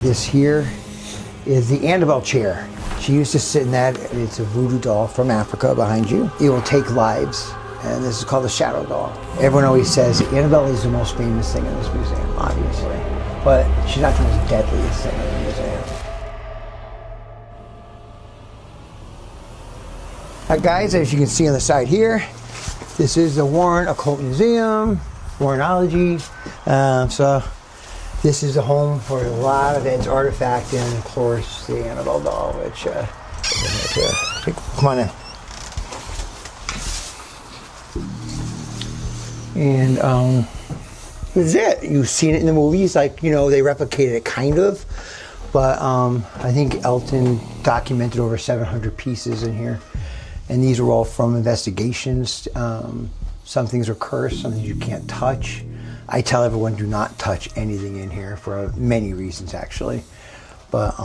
This here is the Annabelle chair. She used to sit in that. It's a voodoo doll from Africa behind you. It will take lives, and this is called the shadow doll. Everyone always says Annabelle is the most famous thing in this museum, obviously, but she's not the most deadliest thing in the museum. Guys, as you can see on the side here, this is the Warren Occult Museum, Warrenology. So this is the home for a lot of Ed's artifact, and of course the Annabelle doll, which come on in. And this is it. You've seen it in the movies, like, you know, they replicated it kind of, but I think Elton documented over 700 pieces in here, and these are all from investigations. Some things are cursed, some things you can't touch. I tell everyone do not touch anything in here for many reasons, actually. But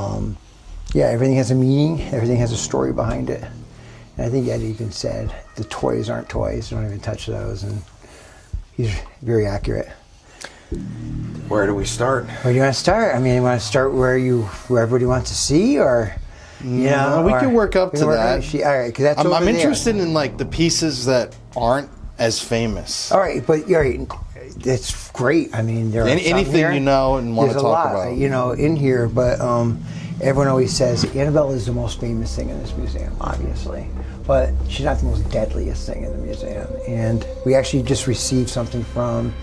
yeah, everything has a meaning, everything has a story behind it. And I think Ed even said the toys aren't toys, don't even touch those, and he's very accurate. Where do we start? Where do you want to start? I mean, you want to start where everybody wants to see, or you know, we can work up to that. All right, because that's I'm interested in like the pieces that aren't as famous. All right, but all right. It's great. I mean, there are anything you know and want to talk about. You know, in here, but everyone always says Annabelle is the most famous thing in this museum, obviously, but she's not the most deadliest thing in the museum. And we actually just received something from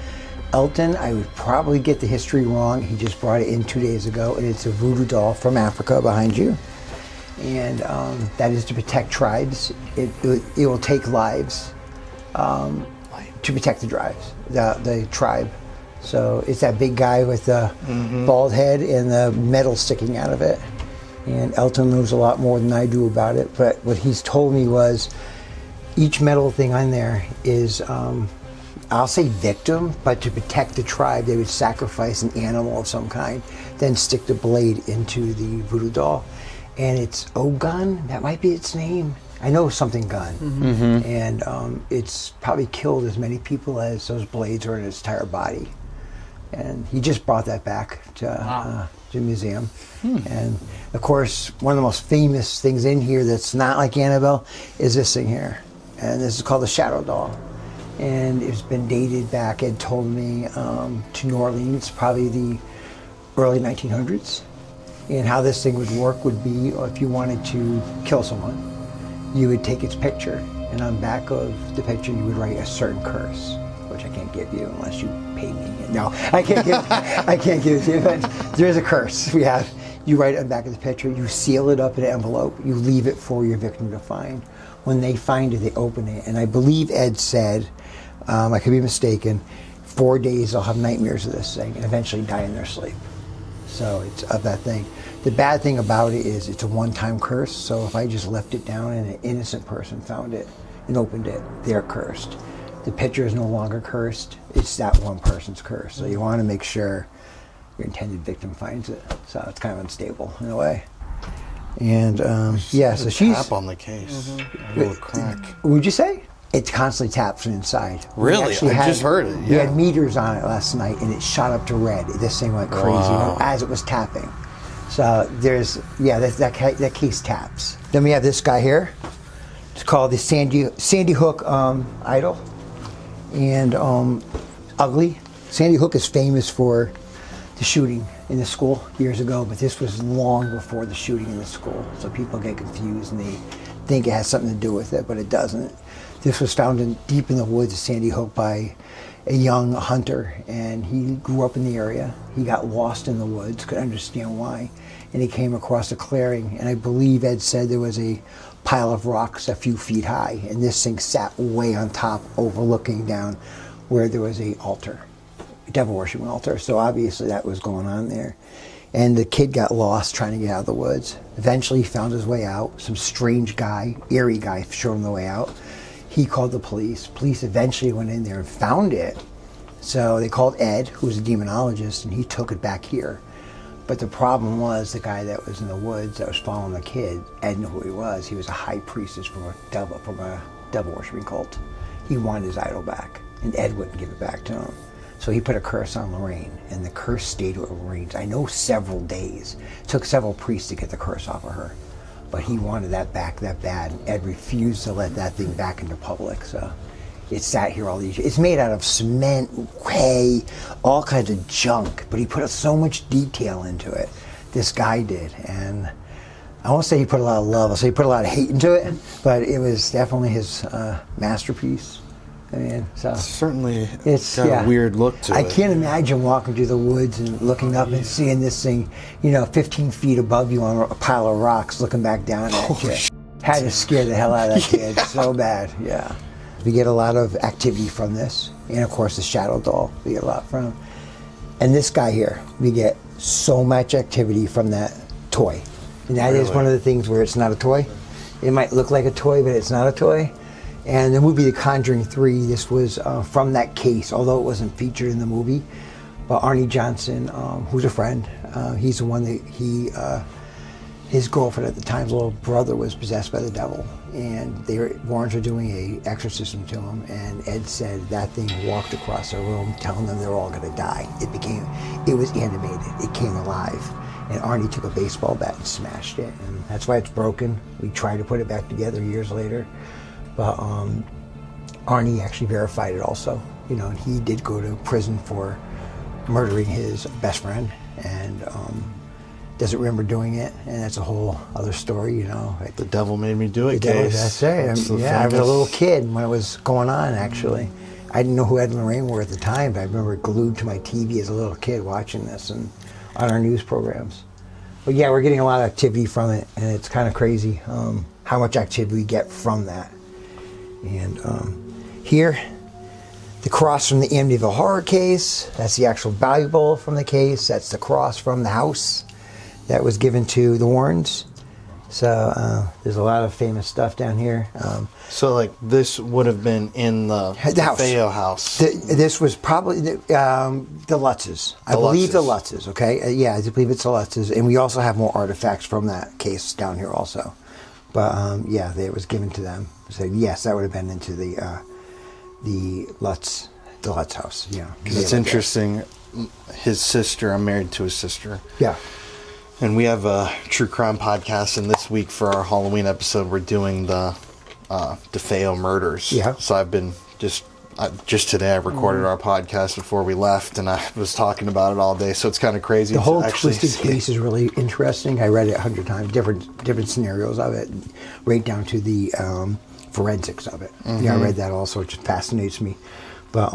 Elton. I would probably get the history wrong. He just brought it in 2 days ago, and it's a voodoo doll from Africa behind you. And that is to protect tribes. It will take lives. To protect the tribe. So it's that big guy with the bald head and the metal sticking out of it. And Elton knows a lot more than I do about it, but what he's told me was each metal thing on there is, I'll say victim, but to protect the tribe, they would sacrifice an animal of some kind, then stick the blade into the voodoo doll. And it's Ogun, that might be its name. I know something gun, and it's probably killed as many people as those blades are in its entire body. And he just brought that back to the museum. And of course, one of the most famous things in here that's not like Annabelle is this thing here. And this is called the shadow doll. And it's been dated back, Ed told me, to New Orleans, probably the early 1900s. And how this thing would work would be if you wanted to kill someone, you would take its picture, and on back of the picture you would write a certain curse, which I can't give you unless you pay me. No, I can't give it to you, but there is a curse. You write it on the back of the picture, you seal it up in an envelope, you leave it for your victim to find. When they find it, they open it, and I believe Ed said, I could be mistaken, 4 days they'll have nightmares of this thing and eventually die in their sleep. So it's of that thing. The bad thing about it is it's a one-time curse, so if I just left it down and an innocent person found it and opened it, they're cursed. The picture is no longer cursed, it's that one person's curse. So you want to make sure your intended victim finds it. So it's kind of unstable in a way. And yeah, so she's... tap on the case. A little crack. Would you say? It constantly taps from inside. Really? I just heard it, We had meters on it last night, and it shot up to red. This thing went crazy as it was tapping. So there's, that case taps. Then we have this guy here. It's called the Sandy Hook idol. And ugly. Sandy Hook is famous for the shooting in the school years ago, but this was long before the shooting in the school. So people get confused and they think it has something to do with it, but it doesn't. This was found deep in the woods of Sandy Hook by a young hunter, and he grew up in the area. He got lost in the woods, couldn't understand why, and he came across a clearing, and I believe Ed said there was a pile of rocks a few feet high, and this thing sat way on top, overlooking down where there was a altar, a devil worshiping altar. So obviously that was going on there. And the kid got lost trying to get out of the woods. Eventually he found his way out. Some strange guy, eerie guy, showed him the way out. He called the police. Police eventually went in there and found it. So they called Ed, who was a demonologist, and he took it back here. But the problem was the guy that was in the woods that was following the kid, Ed knew who he was. He was a high priestess from a devil worshiping cult. He wanted his idol back, and Ed wouldn't give it back to him. So he put a curse on Lorraine, and the curse stayed with Lorraine, I know, several days. It took several priests to get the curse off of her. But he wanted that back that bad. Ed refused to let that thing back into public, so it sat here all these years. It's made out of cement, hay, all kinds of junk, but he put so much detail into it. This guy did, and I won't say he put a lot of love, I'll say he put a lot of hate into it, but it was definitely his masterpiece. I mean, so Certainly it's got a weird look to it. I can't imagine walking through the woods and looking up and seeing this thing, 15 feet above you on a pile of rocks, looking back down at you. Had to scare the hell out of that kid so bad. Yeah, we get a lot of activity from this, and of course the shadow doll we get a lot from. And this guy here, we get so much activity from that toy, and that is one of the things where it's not a toy. It might look like a toy, but it's not a toy. And the movie The Conjuring 3, this was from that case, although it wasn't featured in the movie. But Arnie Johnson, who's a friend, he's the one that his girlfriend at the time's little brother was possessed by the devil. And Warrens were doing a exorcism to him, and Ed said that thing walked across the room telling them they're all gonna die. It was animated, it came alive. And Arnie took a baseball bat and smashed it, and that's why it's broken. We tried to put it back together years later. But Arnie actually verified it also, and he did go to prison for murdering his best friend, and doesn't remember doing it, and that's a whole other story, The devil made me do it, Case. That's it. I was a little kid when it was going on, actually. I didn't know who Ed and Lorraine were at the time, but I remember glued to my TV as a little kid watching this and on our news programs. But yeah, we're getting a lot of activity from it, and it's kind of crazy how much activity we get from that. And here, the cross from the Amityville horror case, that's the actual valuable from the case. That's the cross from the house that was given to the Warrens. So there's a lot of famous stuff down here. So like this would have been in the house. Feo house. This was probably the Lutzes. I believe the Lutzes, okay? Yeah, I believe it's the Lutzes. And we also have more artifacts from that case down here also. But yeah, it was given to them. So yes, that would have been into the Lutz house. Yeah, because it's interesting. His sister. I'm married to his sister. Yeah, and we have a true crime podcast. And this week for our Halloween episode, we're doing the DeFeo murders. Yeah. So I've been just today I recorded our podcast before we left, and I was talking about it all day. So it's kind of crazy. The whole twisted case is really interesting. I read it 100 times, different scenarios of it, right down to the forensics of it. Mm-hmm. Yeah, I read that also, which fascinates me. But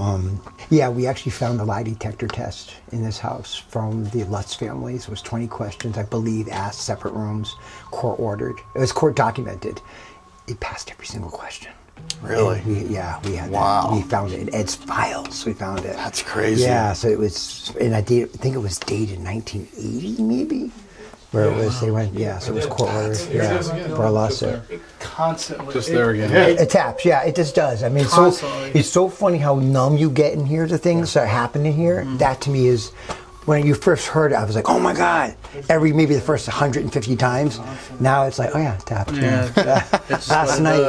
yeah, we actually found a lie detector test in this house from the Lutz families. It was 20 questions, I believe, asked, separate rooms, court ordered. It was court documented. It passed every single question. Really? We had wow. that. We found it in Ed's files. We found it. That's crazy. Yeah, so it was, and I think it was dated 1980 maybe, where it was, they went, yeah, so it was court ordered, yeah, for a lawsuit. Constantly. Just there again. It taps, yeah, it just does. I mean, it's so funny how numb you get in here to things that happen in here. Mm-hmm. That to me is, when you first heard it, I was like, oh my God, maybe the first 150 times. Now it's like, oh yeah, it tapped. Yeah. Last night,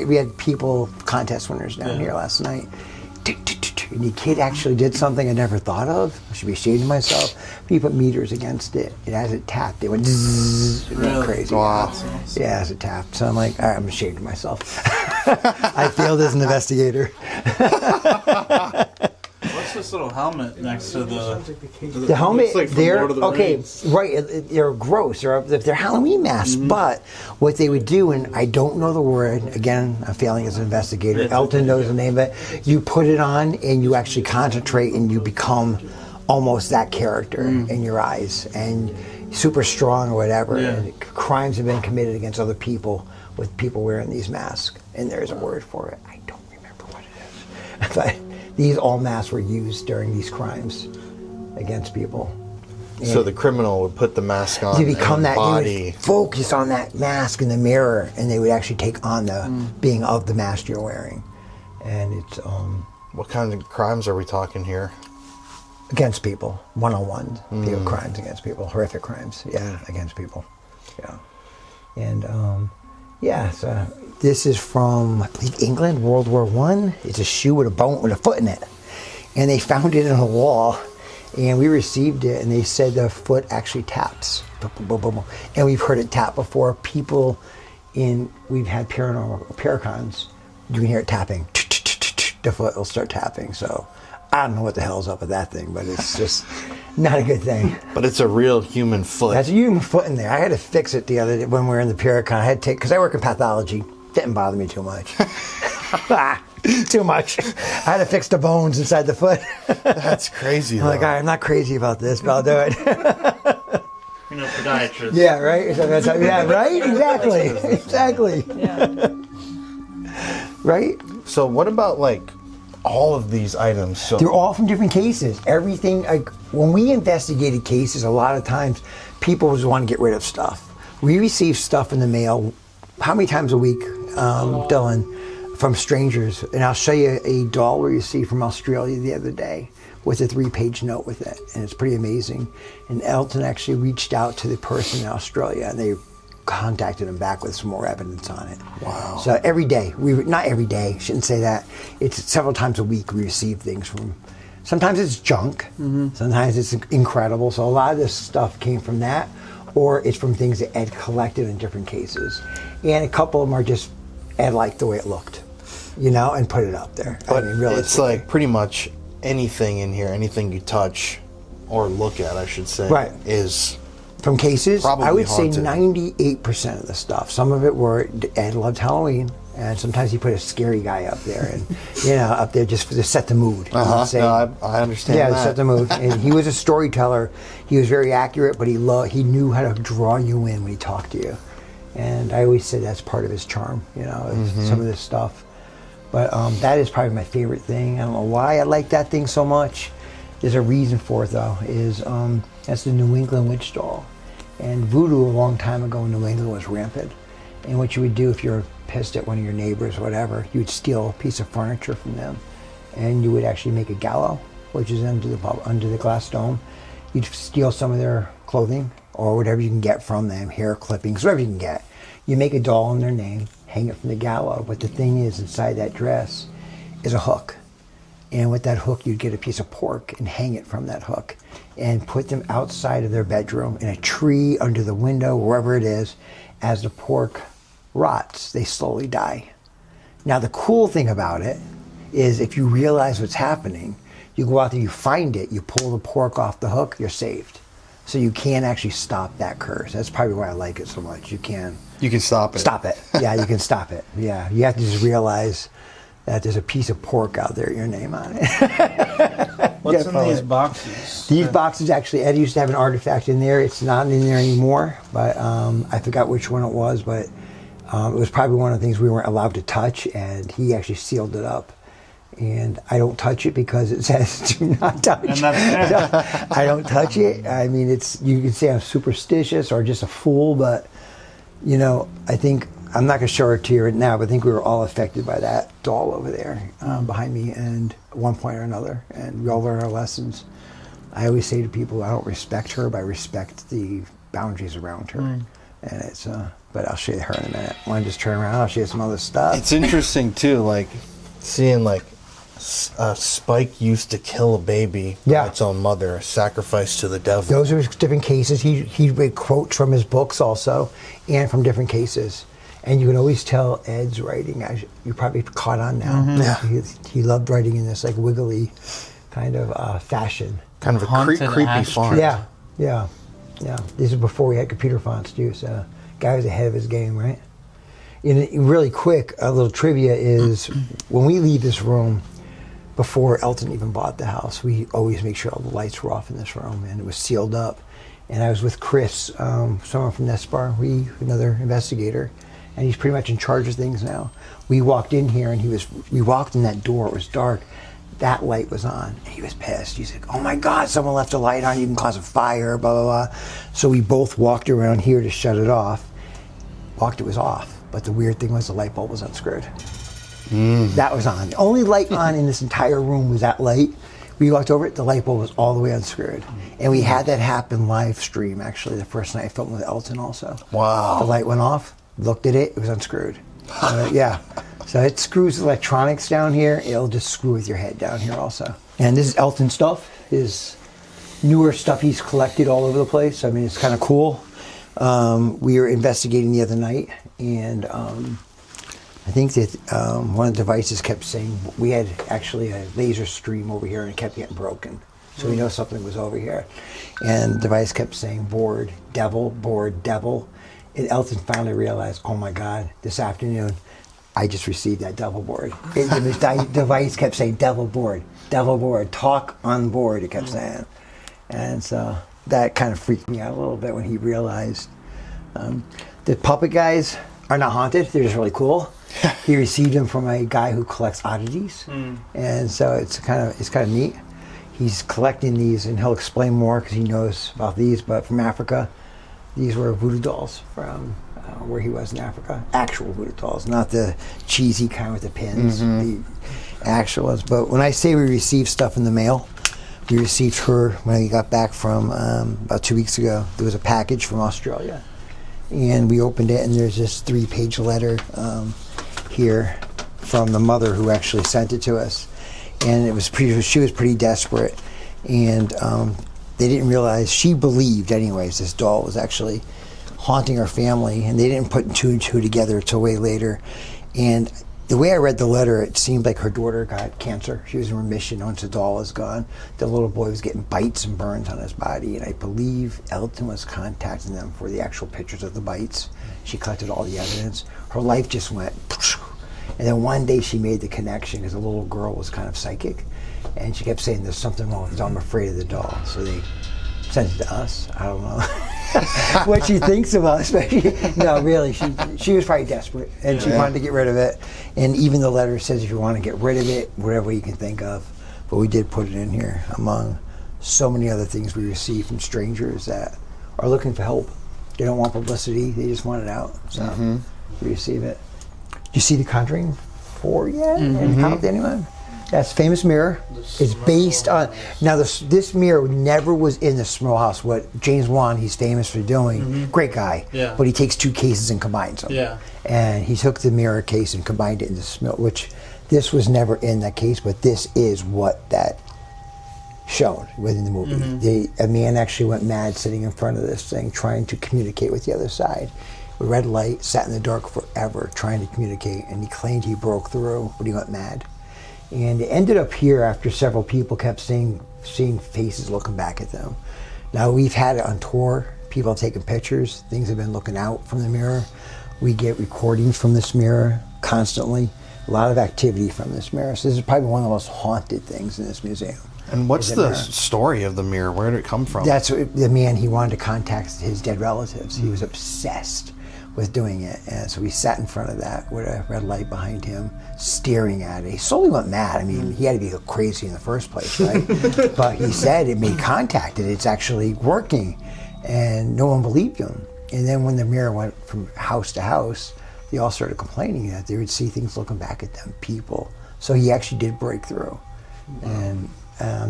we had people, contest winners down here last night. And the kid actually did something I never thought of. I should be ashamed of myself. But you put meters against it, and as it tapped, it went zzz, it went crazy. Wow. Yeah, as it tapped. So I'm like, all right, I'm ashamed of myself. I failed as an investigator. What's this little helmet next to the helmet? Like they're okay, right. They're gross. They're Halloween masks. Mm-hmm. But what they would do, and I don't know the word. Again, I'm failing as an investigator. Elton knows the name of it. You put it on, and you actually concentrate, and you become almost that character in your eyes, and super strong or whatever. Yeah. And crimes have been committed against other people with people wearing these masks, and there's a word for it. I don't remember what it is, but. These all masks were used during these crimes against people. And so the criminal would put the mask on to become that body. They would focus on that mask in the mirror, and they would actually take on the being of the mask you're wearing. And it's what kind of crimes are we talking here? Against people, one-on-one crimes against people, horrific crimes, against people, and so this is from, I believe, England, World War I. It's a shoe with a foot in it. and they found it in a wall, and we received it, and they said the foot actually taps. Boom, boom, boom, boom. And we've heard it tap before. We've had paranormal paracons, you can hear it tapping. The foot will start tapping. So I don't know what the hell's up with that thing, but it's just not a good thing. But it's a real human foot. That's a human foot in there. I had to fix it the other day when we were in the paracon. I had to take, because I work in pathology. Didn't bother me too much. Too much. I had to fix the bones inside the foot. That's crazy. I'm like, all right, I'm not crazy about this, but I'll do it. Podiatrist. Yeah, right? Yeah, right? Exactly. Yeah. Right? So what about like all of these items? So They're all from different cases. Everything, like when we investigated cases, a lot of times people just want to get rid of stuff. We receive stuff in the mail, how many times a week, Dylan, from strangers? And I'll show you a doll we received from Australia the other day with a 3-page note with it, and it's pretty amazing. And Elton actually reached out to the person in Australia, and they contacted him back with some more evidence on it. Wow. So every day, not every day, shouldn't say that, it's several times a week we receive things from, sometimes it's junk, sometimes it's incredible. So a lot of this stuff came from that, or it's from things that Ed collected in different cases. And a couple of them are just, Ed liked the way it looked, and put it up there. But realistically. it's like pretty much anything in here, anything you touch or look at, I should say, Right. is from cases, probably I would haunted. say 98% of the stuff. Some of it were, Ed loved Halloween, and sometimes he put a scary guy up there, and up there just to set the mood. Uh-huh. No, I understand Yeah, that. to set the mood. And he was a storyteller. He was very accurate, but he knew how to draw you in when he talked to you. And I always said that's part of his charm, some of this stuff. But that is probably my favorite thing. I don't know why I like that thing so much. There's a reason for it, though, is that's the New England witch doll. And voodoo a long time ago in New England was rampant. And what you would do if you're pissed at one of your neighbors or whatever, you would steal a piece of furniture from them. And you would actually make a gallows, which is under the glass dome. You'd steal some of their clothing or whatever you can get from them, hair clippings, whatever you can get. You make a doll in their name, hang it from the gallows. But the thing is, inside that dress is a hook. And with that hook, you'd get a piece of pork and hang it from that hook and put them outside of their bedroom in a tree, under the window, wherever it is. As the pork rots, they slowly die. Now, the cool thing about it is if you realize what's happening, you go out there, you find it, you pull the pork off the hook, you're saved. So you can actually stop that curse. That's probably why I like it so much. You can stop it. Stop it. Yeah, you can stop it. Yeah, you have to just realize that there's a piece of pork out there, your name on it. What's in these boxes? These boxes, actually, Ed used to have an artifact in there. It's not in there anymore, but I forgot which one it was, but it was probably one of the things we weren't allowed to touch, and he actually sealed it up. And I don't touch it because it says do not touch. And that's So I don't touch it. I mean, you can say I'm superstitious or just a fool, but, I think, I'm not going to show it to you right now, but I think we were all affected by that doll over there behind me, and at one point or another, and we all learn our lessons. I always say to people, I don't respect her, but I respect the boundaries around her. And it's, but I'll show you her in a minute. Want to just turn around? I'll show you some other stuff. It's interesting too, like seeing like Spike used to kill a baby by its own mother, a sacrifice to the devil. Those are different cases. He read quotes from his books also, and from different cases. And you can always tell Ed's writing. You probably caught on now. Mm-hmm. Yeah. He loved writing in this like wiggly kind of fashion. Kind of a creepy font. Yeah. This is before we had computer fonts too. So, guy was ahead of his game, right? And really quick, a little trivia is when we leave this room, before Elton even bought the house, we always make sure all the lights were off in this room, and it was sealed up. And I was with Chris, someone from Nespar, another investigator, and he's pretty much in charge of things now. We walked in here, and we walked in that door, it was dark, that light was on, and he was pissed. He's like, oh my God, someone left a light on, you can cause a fire, blah, blah, blah. So we both walked around here to shut it off. It was off, but the weird thing was the light bulb was unscrewed. That was on. The only light on in this entire room was that light. We walked over it, the light bulb was all the way unscrewed. And we had that happen live stream, actually, the first night I filmed with Elton also. Wow. The light went off, looked at it was unscrewed. Yeah. So it screws electronics down here, it'll just screw with your head down here also. And this is Elton stuff. His newer stuff he's collected all over the place. I mean, it's kind of cool. We were investigating the other night, and I think that one of the devices kept saying, we had actually a laser stream over here and it kept getting broken. So we know something was over here. And the device kept saying, board, devil, board, devil. And Elton finally realized, oh my God, this afternoon, I just received that devil board. The device kept saying, devil board, talk on board, it kept saying. And so that kind of freaked me out a little bit when he realized. The puppet guys are not haunted, they're just really cool. He received them from a guy who collects oddities. And so it's kind of neat. He's collecting these, and he'll explain more because he knows about these, but from Africa. These were voodoo dolls from where he was in Africa. Actual voodoo dolls, not the cheesy kind with the pins, the actual ones. But when I say we received stuff in the mail, we received her when we got back from about 2 weeks ago. There was a package from Australia. And we opened it, and there's this 3-page letter here from the mother who actually sent it to us. And she was pretty desperate. And they didn't realize, she believed anyways, this doll was actually haunting her family, and they didn't put 2 and 2 together until way later. And the way I read the letter, it seemed like her daughter got cancer. She was in remission once the doll was gone. The little boy was getting bites and burns on his body, and I believe Elton was contacting them for the actual pictures of the bites. She collected all the evidence. Her life just went, and then one day she made the connection because the little girl was kind of psychic. And she kept saying, there's something wrong because I'm afraid of the doll. So they sent it to us. I don't know what she thinks about, especially. No, really, she was probably desperate, and she wanted to get rid of it. And even the letter says if you want to get rid of it, whatever you can think of. But we did put it in here among so many other things we receive from strangers that are looking for help. They don't want publicity. They just want it out. So we receive it. You see the Conjuring 4 yet? And how did anyone? That's famous mirror. It's based on, now this mirror never was in the Small House. What James Wan, he's famous for doing, great guy, but he takes 2 cases and combines them. And he took the mirror case and combined it into Small, which this was never in that case, but this is what that showed within the movie. A man actually went mad sitting in front of this thing trying to communicate with the other side. A red light, sat in the dark forever trying to communicate, and he claimed he broke through, but he went mad. And it ended up here after several people kept seeing faces looking back at them. Now we've had it on tour. People have taken pictures. Things have been looking out from the mirror. We get recordings from this mirror constantly. A lot of activity from this mirror. So this is probably one of the most haunted things in this museum. And what's the story of the mirror? Where did it come from? That's the man, he wanted to contact his dead relatives. He was obsessed with doing it. And so we sat in front of that with a red light behind him, staring at it. He slowly went mad. I mean, he had to be crazy in the first place, right? But he said it made contact, and it's actually working. And no one believed him. And then when the mirror went from house to house, they all started complaining that they would see things looking back at them, people. So he actually did break through. And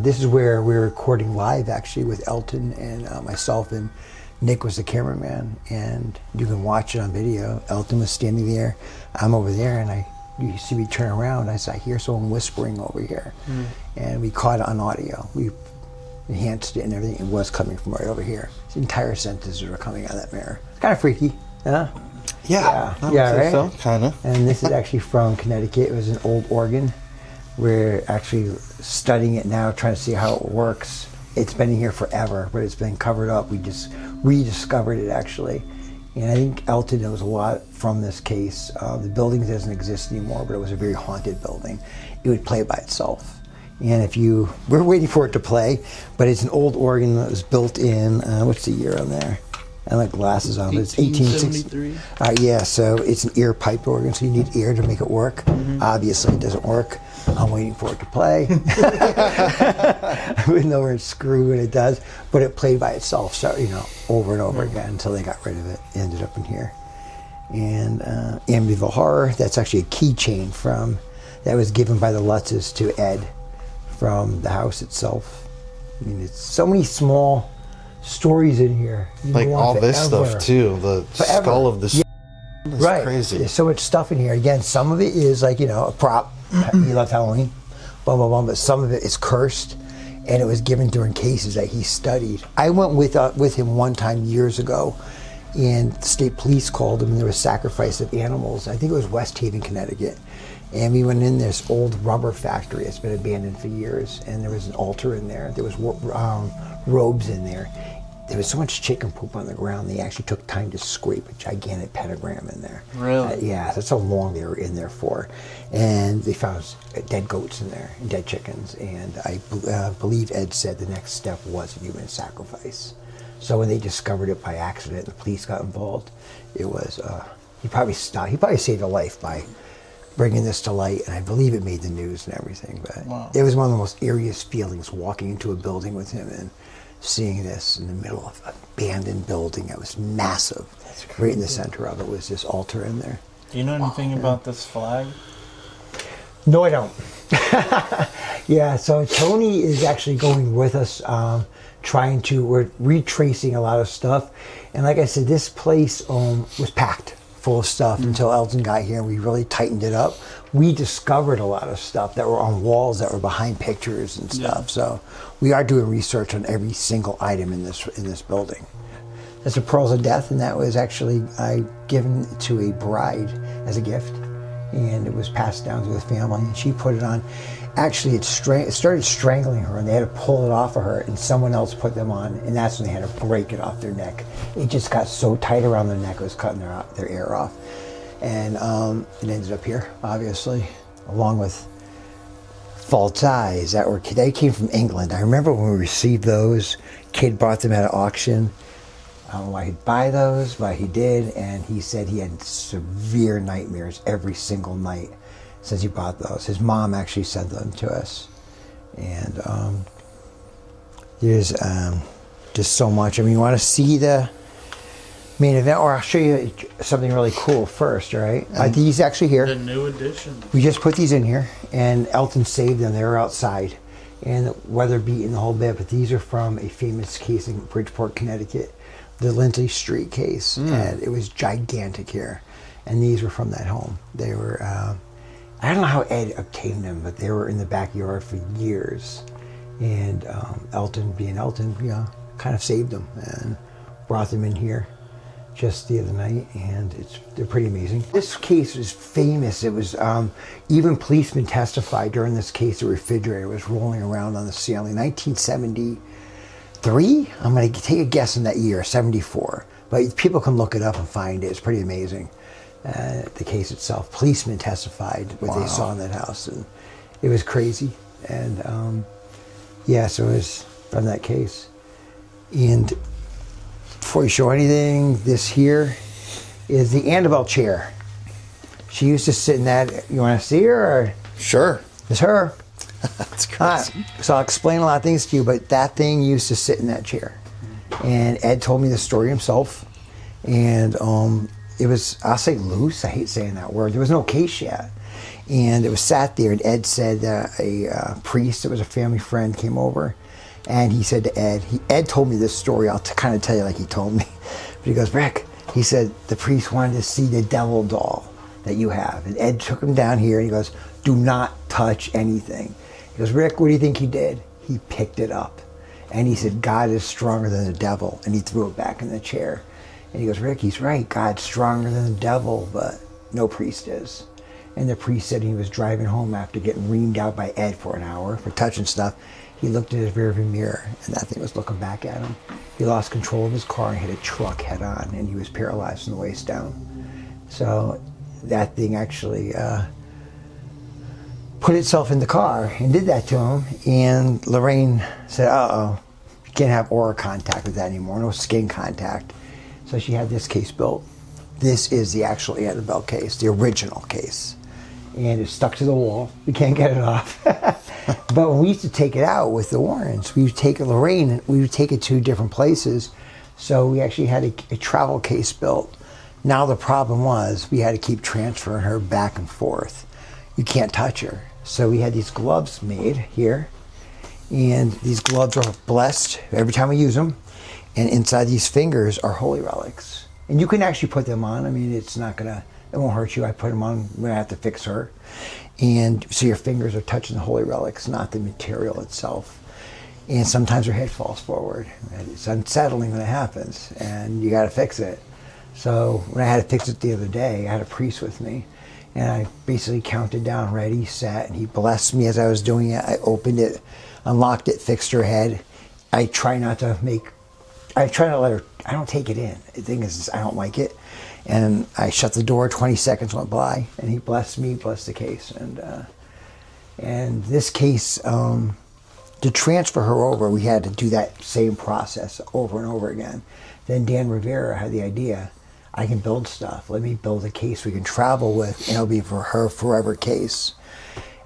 this is where we're recording live, actually, with Elton and myself, and Nick was the cameraman, and you can watch it on video. Elton was standing there, I'm over there, and you see me turn around, I hear someone whispering over here. And we caught it on audio. We enhanced it and everything. It was coming from right over here. The entire sentences were coming out of that mirror. It's kind of freaky, huh? Yeah, right? So, kind of. And this is actually from Connecticut. It was an old organ. We're actually studying it now, trying to see how it works. It's been in here forever, but it's been covered up. We just rediscovered it, actually. And I think Elton knows a lot from this case. The building doesn't exist anymore, but it was a very haunted building. It would play by itself. And we're waiting for it to play, but it's an old organ that was built in, what's the year on there? I like glasses on, but it's 1873. So it's an ear pipe organ, so you need ear to make it work. Obviously, it doesn't work. I'm waiting for it to play. I wouldn't know where it's screwed when it does, but it played by itself, so over and over again until they got rid of it. It ended up in here. And Amityville Horror, that's actually a keychain that was given by the Lutzes to Ed from the house itself. I mean, it's so many small stories in here. Like all this stuff too, the skull of the right. Crazy. There's so much stuff in here. Again, some of it is like, a prop. He loved Halloween. blah, blah, blah, but some of it is cursed, and it was given during cases that he studied. I went with him one time years ago, and the state police called him, and there was sacrifice of animals. I think it was West Haven, Connecticut. And we went in this old rubber factory that's been abandoned for years, and there was an altar in there. There was robes in there. There was so much chicken poop on the ground, they actually took time to scrape a gigantic pentagram in there. Really? Yeah, that's how long they were in there for. And they found dead goats in there, and dead chickens. And I believe Ed said the next step was a human sacrifice. So when they discovered it by accident, the police got involved. It was, he probably saved a life by bringing this to light, and I believe it made the news and everything. But wow. It was one of the most eeriest feelings walking into a building with him and seeing this in the middle of an abandoned building that was massive. Right in the center of it was this altar in there. Do you know anything about this flag? No, I don't. Yeah, so Tony is actually going with us, we're retracing a lot of stuff. And like I said, this place was packed full of stuff until Elton got here, and we really tightened it up. We discovered a lot of stuff that were on walls that were behind pictures and stuff. Yeah. So we are doing research on every single item in this building. That's the Pearls of Death, and that was actually given to a bride as a gift, and it was passed down to the family, and she put it on. Actually, it started strangling her, and they had to pull it off of her, and someone else put them on, and that's when they had to break it off their neck. It just got so tight around their neck, it was cutting their air off. And it ended up here, obviously, along with false eyes they came from England. I remember when we received those, kid bought them at an auction. I don't know why he'd buy those, but he did, and he said he had severe nightmares every single night since he bought those. His mom actually sent them to us. And there's just so much. I mean, you want to see the main event, or I'll show you something really cool first, right? These actually here. The new edition. We just put these in here, and Elton saved them. They were outside, and the weather beaten the whole bit, but these are from a famous case in Bridgeport, Connecticut, the Lindsay Street case, and it was gigantic here. And these were from that home. They were... I don't know how Ed obtained them, but they were in the backyard for years. And Elton, being Elton, kind of saved them and brought them in here just the other night, and they're pretty amazing. This case is famous. It was, even policemen testified during this case, the refrigerator was rolling around on the ceiling. 1973? I'm going to take a guess in that year, 74. But people can look it up and find it. It's pretty amazing. The case itself, policemen testified what they saw in that house, and it was crazy. And so it was from that case. And before you show anything, this here is the Annabelle chair. She used to sit in that. You want to see her? Or? Sure. It's her. That's crazy. So I'll explain a lot of things to you, but that thing used to sit in that chair. And Ed told me the story himself. And it was, I'll say loose, I hate saying that word. There was no case yet. And it was sat there, and Ed said a priest that was a family friend came over, and he said to Ed, Ed told me this story, I'll kind of tell you like he told me. But he goes, Rick, he said, the priest wanted to see the devil doll that you have. And Ed took him down here, and he goes, do not touch anything. He goes, Rick, what do you think he did? He picked it up. And he said, God is stronger than the devil. And he threw it back in the chair. And he goes, Rick, he's right. God's stronger than the devil, but no priest is. And the priest said he was driving home after getting reamed out by Ed for an hour for touching stuff. He looked at his rearview mirror, and that thing was looking back at him. He lost control of his car and hit a truck head on, and he was paralyzed from the waist down. So that thing actually put itself in the car and did that to him. And Lorraine said, uh-oh, you can't have aura contact with that anymore, no skin contact. So she had this case built. This is the actual Annabelle case, the original case. And it's stuck to the wall. We can't get it off. But when we used to take it out with the Warrens, we would take Lorraine and we would take it to different places. So we actually had a travel case built. Now the problem was we had to keep transferring her back and forth. You can't touch her. So we had these gloves made here. And these gloves are blessed every time we use them. And inside these fingers are holy relics. And you can actually put them on. I mean, it won't hurt you. I put them on when I have to fix her. And so your fingers are touching the holy relics, not the material itself. And sometimes her head falls forward. And it's unsettling when it happens, and you got to fix it. So when I had to fix it the other day, I had a priest with me, and I basically counted down, ready, set, and he blessed me as I was doing it. I opened it, unlocked it, fixed her head. I try not to let her, I don't take it in. The thing is, I don't like it. And I shut the door, 20 seconds went by, and he blessed me, blessed the case. And this case, to transfer her over, we had to do that same process over and over again. Then Dan Rivera had the idea, I can build stuff. Let me build a case we can travel with, and it'll be for her forever case.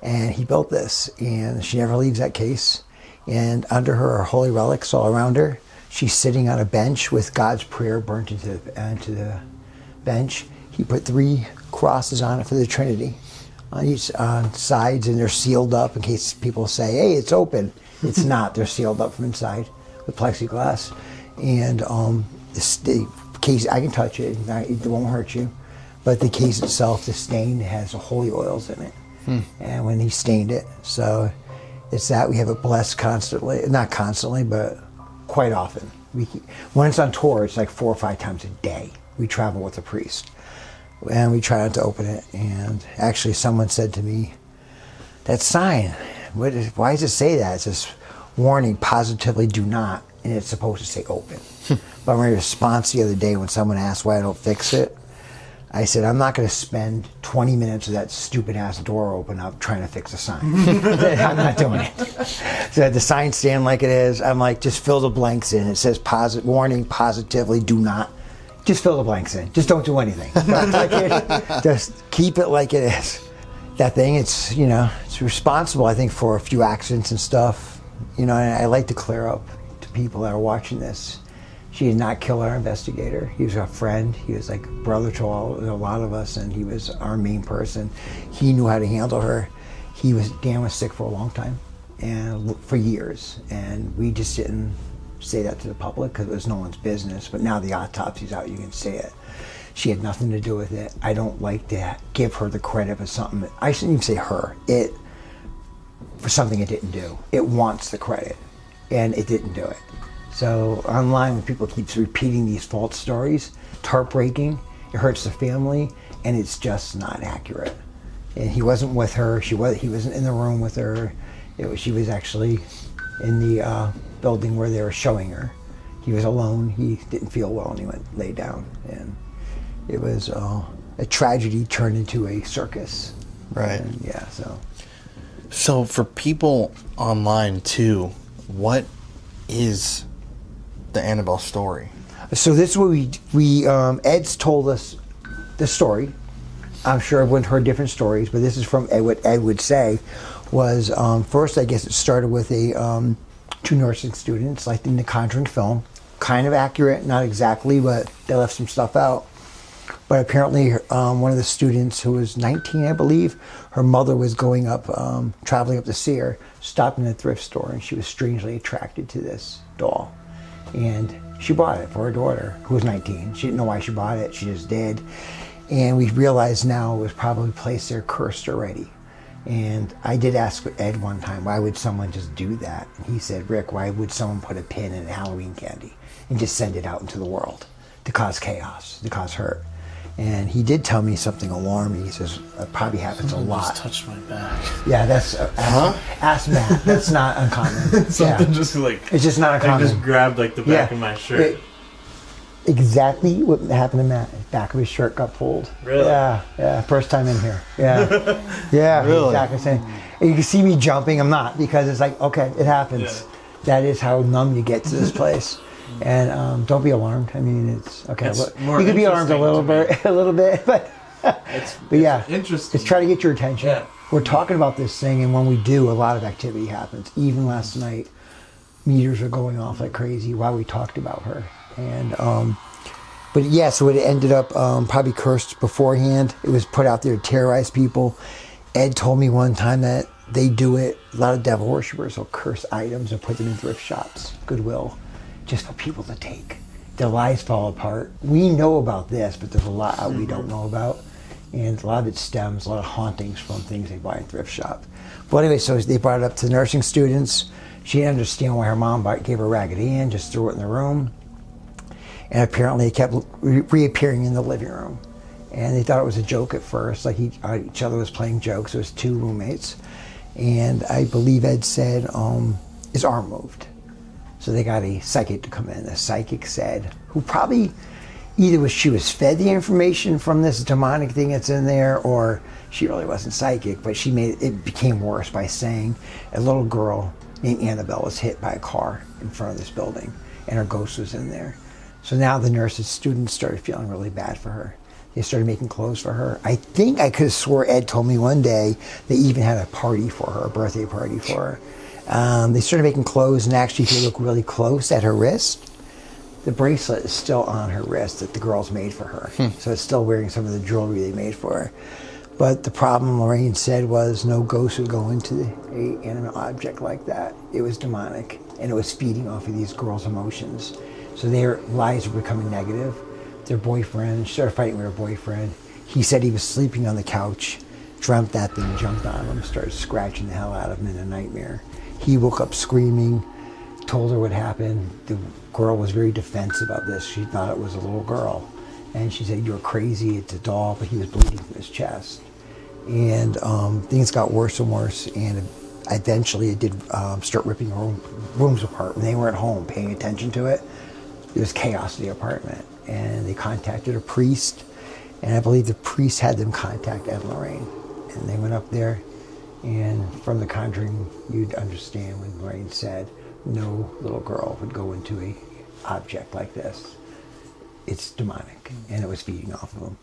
And he built this, and she never leaves that case. And under her are holy relics all around her. She's sitting on a bench with God's prayer burnt into the bench. He put 3 crosses on it for the Trinity on each sides, and they're sealed up in case people say, hey, it's open. It's not. They're sealed up from inside with plexiglass. And the case, I can touch it. It won't hurt you. But the case itself, the stain, has holy oils in it. And when he stained it. So it's that we have it blessed constantly. Not constantly, but quite often. When it's on tour, it's like 4 or 5 times a day. We travel with a priest. And we try not to open it. And actually someone said to me, that sign, why does it say that? It says, warning, positively do not. And it's supposed to say open. But my response the other day when someone asked why I don't fix it, I said, I'm not going to spend 20 minutes of that stupid ass door open up trying to fix a sign. I'm not doing it. So I had the sign stand like it is. I'm like, just fill the blanks in. It says warning, positively do not. Just fill the blanks in. Just don't do anything. Don't touch it. Just keep it like it is. That thing, it's responsible, I think, for a few accidents and stuff. And I like to clear up to people that are watching this. She did not kill our investigator. He was our friend. He was like brother to a lot of us, and he was our main person. He knew how to handle her. Dan was sick for a long time, and for years, and we just didn't say that to the public because it was no one's business. But now the autopsy's out, you can say it. She had nothing to do with it. I don't like to give her the credit for something. I shouldn't even say her. For something it didn't do. It wants the credit, and it didn't do it. So online, when people keep repeating these false stories, it's heartbreaking. It hurts the family, and it's just not accurate. And he wasn't with her. He wasn't in the room with her. She was actually in the building where they were showing her. He was alone. He didn't feel well, and he laid down. And it was a tragedy turned into a circus. Right. And So for people online too, what is the Annabelle story? So this is what we Ed's told us the story. I'm sure everyone's heard different stories, but this is from Ed. What Ed would say was first, I guess it started with 2 nursing students, like in the Conjuring film. Kind of accurate, not exactly, but they left some stuff out. But apparently one of the students, who was 19, I believe, her mother was traveling up to see her, stopped in a thrift store, and she was strangely attracted to this doll. And she bought it for her daughter, who was 19. She didn't know why she bought it, she just did. And we realized now it was probably placed there cursed already. And I did ask Ed one time, why would someone just do that? And he said, Rick, why would someone put a pin in Halloween candy and just send it out into the world to cause chaos, to cause hurt? And he did tell me something alarming. He says, it probably happens a lot. Just touched my back. Yeah, that's ask Matt. That's not uncommon. Something just like it's just not uncommon. I just grabbed like the back of my shirt. Exactly what happened to Matt. The back of his shirt got pulled. Really? Yeah. First time in here. Yeah. Yeah. Really? Exactly same. And you can see me jumping. I'm not, because it's like, okay, it happens. Yeah. That is how numb you get to this place. And don't be alarmed. I mean, it's okay. You could be alarmed a little bit, but yeah, interesting. It's trying to get your attention. Yeah. We're talking about this thing, and when we do, a lot of activity happens. Even last night, meters are going off like crazy while we talked about her. And but yeah, so it ended up probably cursed beforehand. It was put out there to terrorize people. Ed told me one time that they do it. A lot of devil worshippers will curse items and put them in thrift shops, Goodwill, just for people to take. Their lives fall apart. We know about this, but there's a lot we don't know about. And a lot of it stems, a lot of hauntings from things they buy in thrift shop. But anyway, so they brought it up to the nursing students. She didn't understand why her mom gave her a Raggedy Ann, just threw it in the room. And apparently it kept reappearing in the living room. And they thought it was a joke at first, like each other was playing jokes. It was two roommates. And I believe Ed said his arm moved. So they got a psychic to come in. The psychic said, who probably either she was fed the information from this demonic thing that's in there, or she really wasn't psychic, but it became worse by saying a little girl named Annabelle was hit by a car in front of this building, and her ghost was in there. So now the nurses, students started feeling really bad for her. They started making clothes for her. I think I could have swore Ed told me one day they even had a party for her, a birthday party for her. They started making clothes, and actually, if you look really close at her wrist, the bracelet is still on her wrist that the girls made for her. So it's still wearing some of the jewelry they made for her. But the problem, Lorraine said, was no ghost would go into an animate object like that. It was demonic, and it was feeding off of these girls' emotions. So their lives were becoming negative. Their boyfriend, she started fighting with her boyfriend. He said he was sleeping on the couch, dreamt that thing, jumped on him, started scratching the hell out of him in a nightmare. He woke up screaming, told her what happened. The girl was very defensive about this. She thought it was a little girl. And she said, "You're crazy, it's a doll," but he was bleeding from his chest. And things got worse and worse, and eventually it did start ripping rooms apart. When they weren't home paying attention to it, there was chaos in the apartment. And they contacted a priest, and I believe the priest had them contact Ed and Lorraine. And they went up there, and from The Conjuring, you'd understand when Lorraine said, no little girl would go into a object like this. It's demonic, and it was feeding off of them.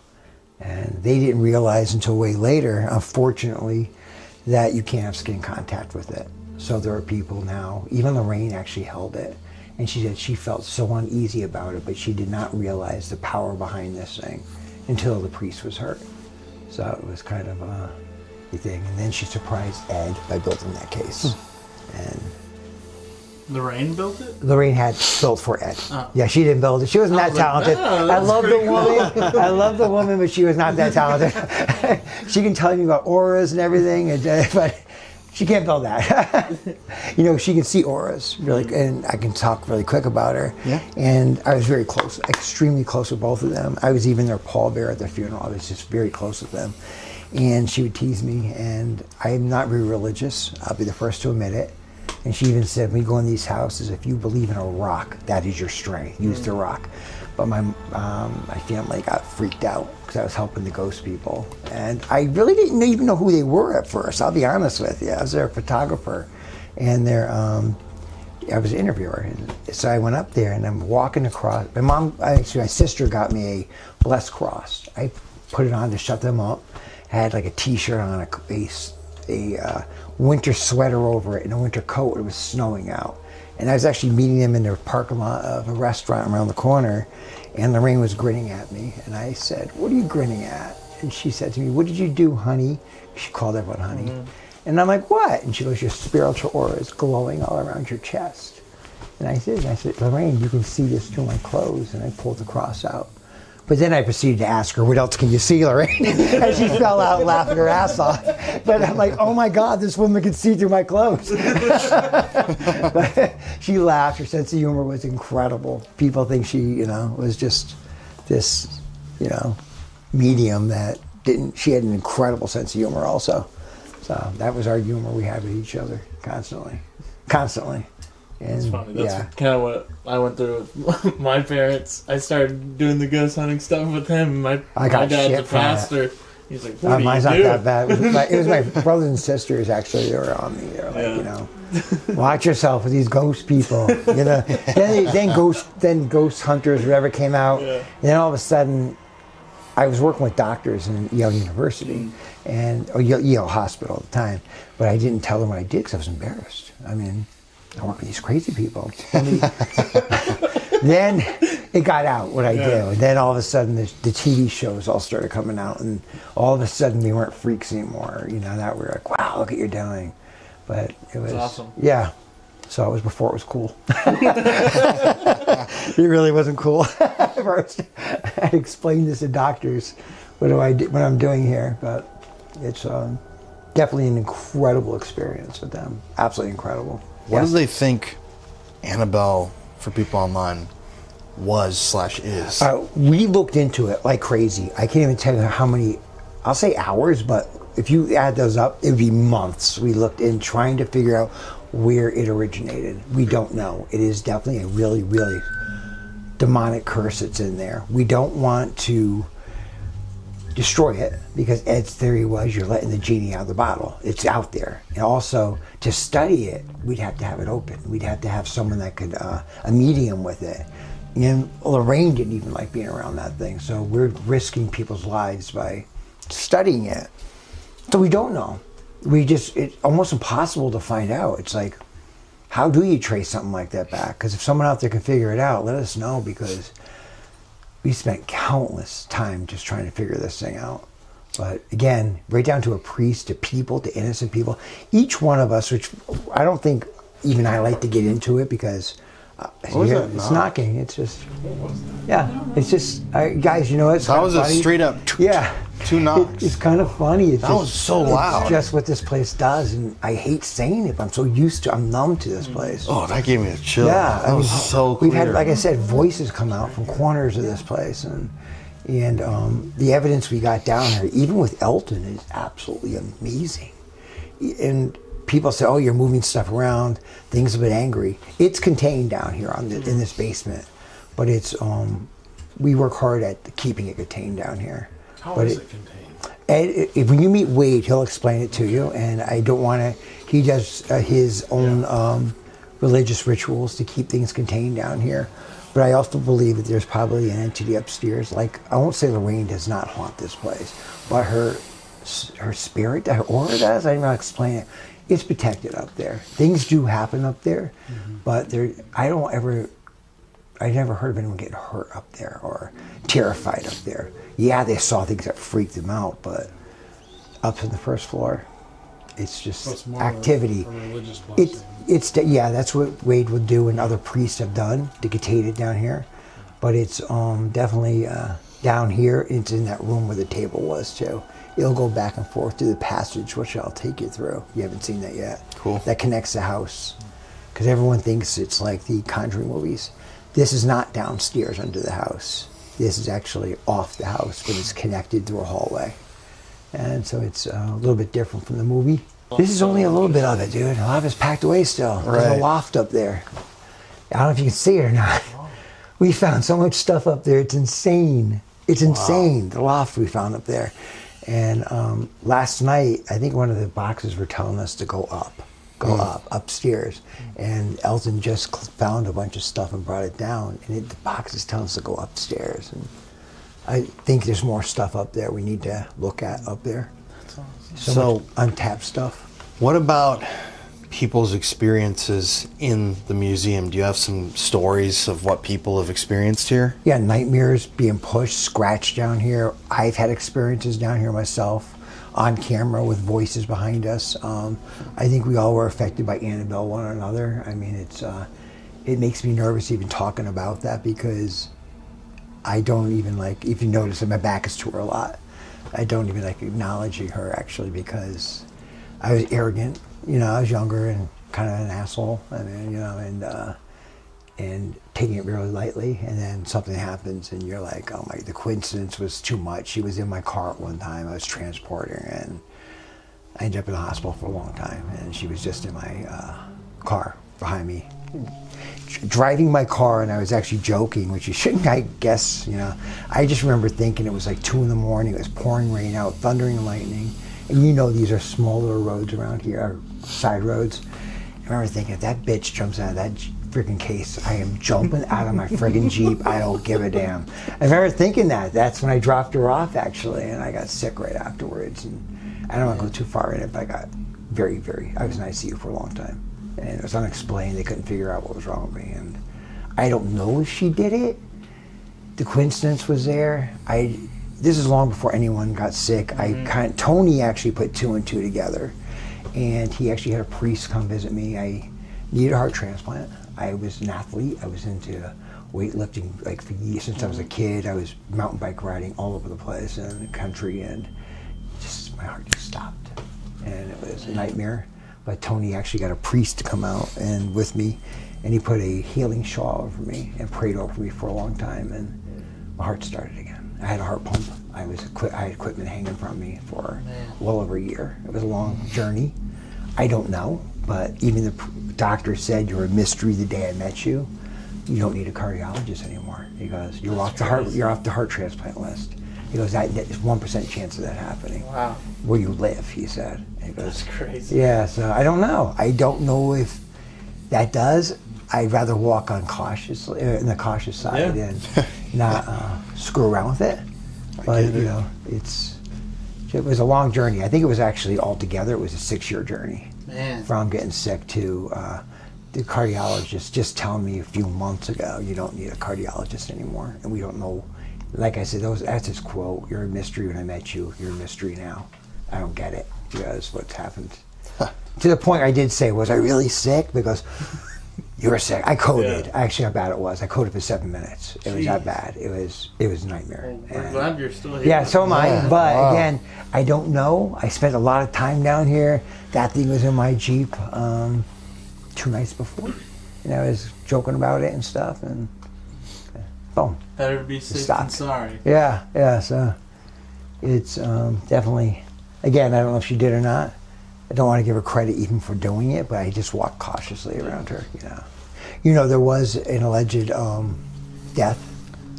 And they didn't realize until way later, unfortunately, that you can't have skin contact with it. So there are people now, even Lorraine actually held it, and she said she felt so uneasy about it, but she did not realize the power behind this thing until the priest was hurt. So it was kind of a thing. And then she surprised Ed by building that case. And Lorraine built it? Lorraine had built for Ed. Oh. Yeah, she didn't build it. She wasn't that talented. No, I love the woman. I love the woman, but she was not that talented. She can tell you about auras and everything, but she can't build that. She can see auras, really, and I can talk really quick about her. Yeah. And I was very close, extremely close with both of them. I was even their pallbearer at their funeral. I was just very close with them. And she would tease me, and I'm not very religious. I'll be the first to admit it. And she even said, when we go in these houses, if you believe in a rock, that is your strength. Use the rock. But my family got freaked out because I was helping the ghost people. And I really didn't even know who they were at first, I'll be honest with you. I was their photographer, and I was an interviewer. And so I went up there, and I'm walking across. My sister got me a blessed cross. I put it on to shut them up. I had like a t-shirt on, a winter sweater over it, and a winter coat. It was snowing out. And I was actually meeting them in their parking lot of a restaurant around the corner, and Lorraine was grinning at me. And I said, "What are you grinning at?" And she said to me, "What did you do, honey?" She called everyone honey. Mm-hmm. And I'm like, "What?" And she goes, "Your spiritual aura is glowing all around your chest." And I said, "Lorraine, you can see this through my clothes." And I pulled the cross out. But then I proceeded to ask her, "What else can you see, Lorraine?" And she fell out laughing her ass off. But I'm like, "Oh my God, this woman can see through my clothes." But she laughed. Her sense of humor was incredible. People think she, was just this, medium that didn't. She had an incredible sense of humor also. So that was our humor we had with each other constantly. And, that's funny. That's kind of what I went through with my parents. I started doing the ghost hunting stuff with him. My dad's a pastor. He's like, "What mine's do not you do?" that bad. It was my brothers and sisters actually. They were on me. They were like, watch yourself with these ghost people. Then ghost hunters, whatever came out. Yeah. And then all of a sudden, I was working with doctors in Yale University or Yale Hospital at the time, but I didn't tell them what I did because I was embarrassed. I mean, I work with these crazy people. Then it got out what I do. And then all of a sudden the TV shows all started coming out, and all of a sudden we weren't freaks anymore. That we're like, wow, look what you're doing. But it was awesome. Yeah. So it was before it was cool. It really wasn't cool at first. I explained this to doctors. what do I do, what I'm doing here? But it's definitely an incredible experience with them. Absolutely incredible. What do they think Annabelle, for people online, was/is? We looked into it like crazy. I can't even tell you how many, I'll say hours, but if you add those up, it would be months. We looked in trying to figure out where it originated. We don't know. It is definitely a really, really demonic curse that's in there. We don't want to destroy it because Ed's theory was you're letting the genie out of the bottle. It's out there. And also, to study it, we'd have to have it open. We'd have to have someone that could, a medium with it. And Lorraine didn't even like being around that thing. So we're risking people's lives by studying it. So we don't know. It's almost impossible to find out. It's like, how do you trace something like that back? Because if someone out there can figure it out, let us know, because we spent countless time just trying to figure this thing out. But again, right down to a priest, to people, to innocent people. Each one of us, which I don't think even I like to get into it, because it's knocking. It's just, yeah, it's just, guys, you know what? That was a straight up two knocks. It's kind of funny. That was so loud. It's just what this place does, and I hate saying it, but I'm numb to this place. Oh, that gave me a chill. Yeah, that was so clear. We've had, like I said, voices come out from corners of this place, and the evidence we got down here, even with Elton, is absolutely amazing. And people say, "Oh, you're moving stuff around. Things a bit angry." It's contained down here in this basement, but it's we work hard at keeping it contained down here. How is it contained? And when you meet Wade, he'll explain it to you. And I don't want to. He does his own religious rituals to keep things contained down here. But I also believe that there's probably an entity upstairs. Like, I won't say Lorraine does not haunt this place, but her spirit, her aura does. I don't know how to explain it. It's protected up there. Things do happen up there, but I never heard of anyone getting hurt up there or terrified up there. Yeah, they saw things that freaked them out, but up in the first floor, it's just activity. A religious blessing. That's what Wade would do and other priests have done to contain it down here. But it's definitely down here. It's in that room where the table was too. It'll go back and forth through the passage, which I'll take you through. You haven't seen that yet. Cool. That connects the house. Because everyone thinks it's like the Conjuring movies. This is not downstairs under the house. This is actually off the house, but it's connected through a hallway. And so it's a little bit different from the movie. This is only a little bit of it, dude. A lot of it's packed away still. There's a loft up there. I don't know if you can see it or not. We found so much stuff up there. It's insane. It's insane, the loft we found up there. And last night, I think one of the boxes were telling us to go up upstairs. And Elton just found a bunch of stuff and brought it down. And the box is telling us to go upstairs. And I think there's more stuff up there we need to look at up there. That's awesome. So much untapped stuff. What about people's experiences in the museum? Do you have some stories of what people have experienced here? Yeah, nightmares, being pushed, scratched down here. I've had experiences down here myself, on camera with voices behind us. I think we all were affected by Annabelle one another. I mean, it makes me nervous even talking about that, because I don't even if you notice that my back is to her a lot. I don't even acknowledging her, actually, because I was arrogant. I was younger and kind of an asshole. I mean, and taking it really lightly, and then something happens and you're like, oh my, the coincidence was too much. She was in my car at one time, I was transporting her, and I ended up in the hospital for a long time, and she was just in my car behind me. Driving my car, and I was actually joking, which you shouldn't, I guess, I just remember thinking it was 2 in the morning, it was pouring rain out, thundering and lightning, and these are small little roads around here, side roads. I remember thinking, if that bitch jumps out of that freaking case, I am jumping out of my friggin' Jeep. I don't give a damn. I remember thinking that. That's when I dropped her off, actually, and I got sick right afterwards. And I don't want to go too far in it, but I got very, I was in ICU for a long time. And it was unexplained. They couldn't figure out what was wrong with me. And I don't know if she did it. The coincidence was there. This is long before anyone got sick. Tony actually put 2 and 2 together. And he actually had a priest come visit me. I needed a heart transplant. I was an athlete. I was into weightlifting like for years. Since I was a kid, I was mountain bike riding all over the place in the country, and just my heart just stopped, and it was a nightmare. But Tony actually got a priest to come out and with me, and he put a healing shawl over me and prayed over me for a long time, and my heart started again. I had a heart pump. I had equipment hanging from me for well over a year. It was a long journey. I don't know, but even the doctor said you're a mystery the day I met you. You don't need a cardiologist anymore. He goes, you're off the heart transplant list. He goes, there's 1% chance of that happening. Wow. Where you live, he said. And he goes, that's crazy. Yeah, so I don't know. I don't know if that does. I'd rather walk on in the cautious side and not screw around with it. But you know, it was a long journey. I think it was actually altogether it was a 6-year journey. Man. From getting sick to the cardiologist just telling me a few months ago you don't need a cardiologist anymore, and we don't know. Like I said, that's his quote. You're a mystery when I met you. You're a mystery now. I don't get it because what's happened. To the point I did say, was I really sick? Because you were sick. I coded. Actually, how bad it was. I coded for 7 minutes. It was that bad. It was a nightmare. Well, we're glad you're still here. Yeah, so am I. But again, I don't know. I spent a lot of time down here. That thing was in my Jeep 2 nights before, and I was joking about it and stuff, and boom. Better be safe than sorry. Yeah. So it's definitely. Again, I don't know if she did or not. I don't want to give her credit even for doing it, but I just walked cautiously around her. You know, there was an alleged death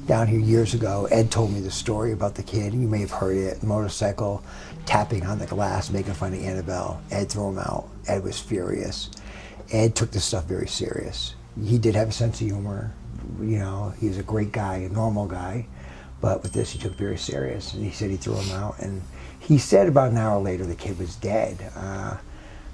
down here years ago. Ed told me the story about the kid. You may have heard it. Motorcycle tapping on the glass, making fun of Annabelle. Ed threw him out. Ed was furious. Ed took this stuff very serious. He did have a sense of humor. You know, he was a great guy, a normal guy. But with this, he took it very serious. And he said he threw him out. And he said about an hour later the kid was dead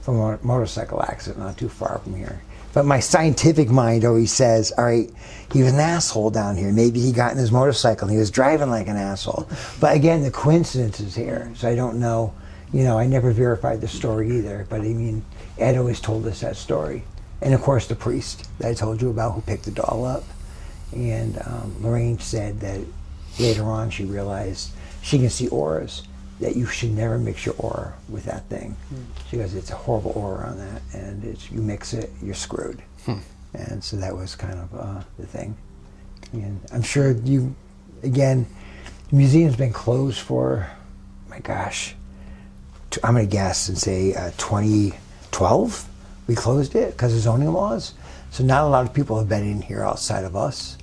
from a motorcycle accident not too far from here. But my scientific mind always says, all right, he was an asshole down here. Maybe he got in his motorcycle and he was driving like an asshole. But again, the coincidence is here. So I don't know. You know, I never verified the story either. But I mean, Ed always told us that story. And of course, the priest that I told you about who picked the doll up. And Lorraine said that later on she realized she can see auras, that you should never mix your aura with that thing. She goes, it's a horrible aura on that, and you mix it, you're screwed. And so that was kind of the thing. And I'm sure the museum's been closed for, my gosh, I'm going to guess and say 2012 we closed it because of zoning laws. So not a lot of people have been in here outside of us.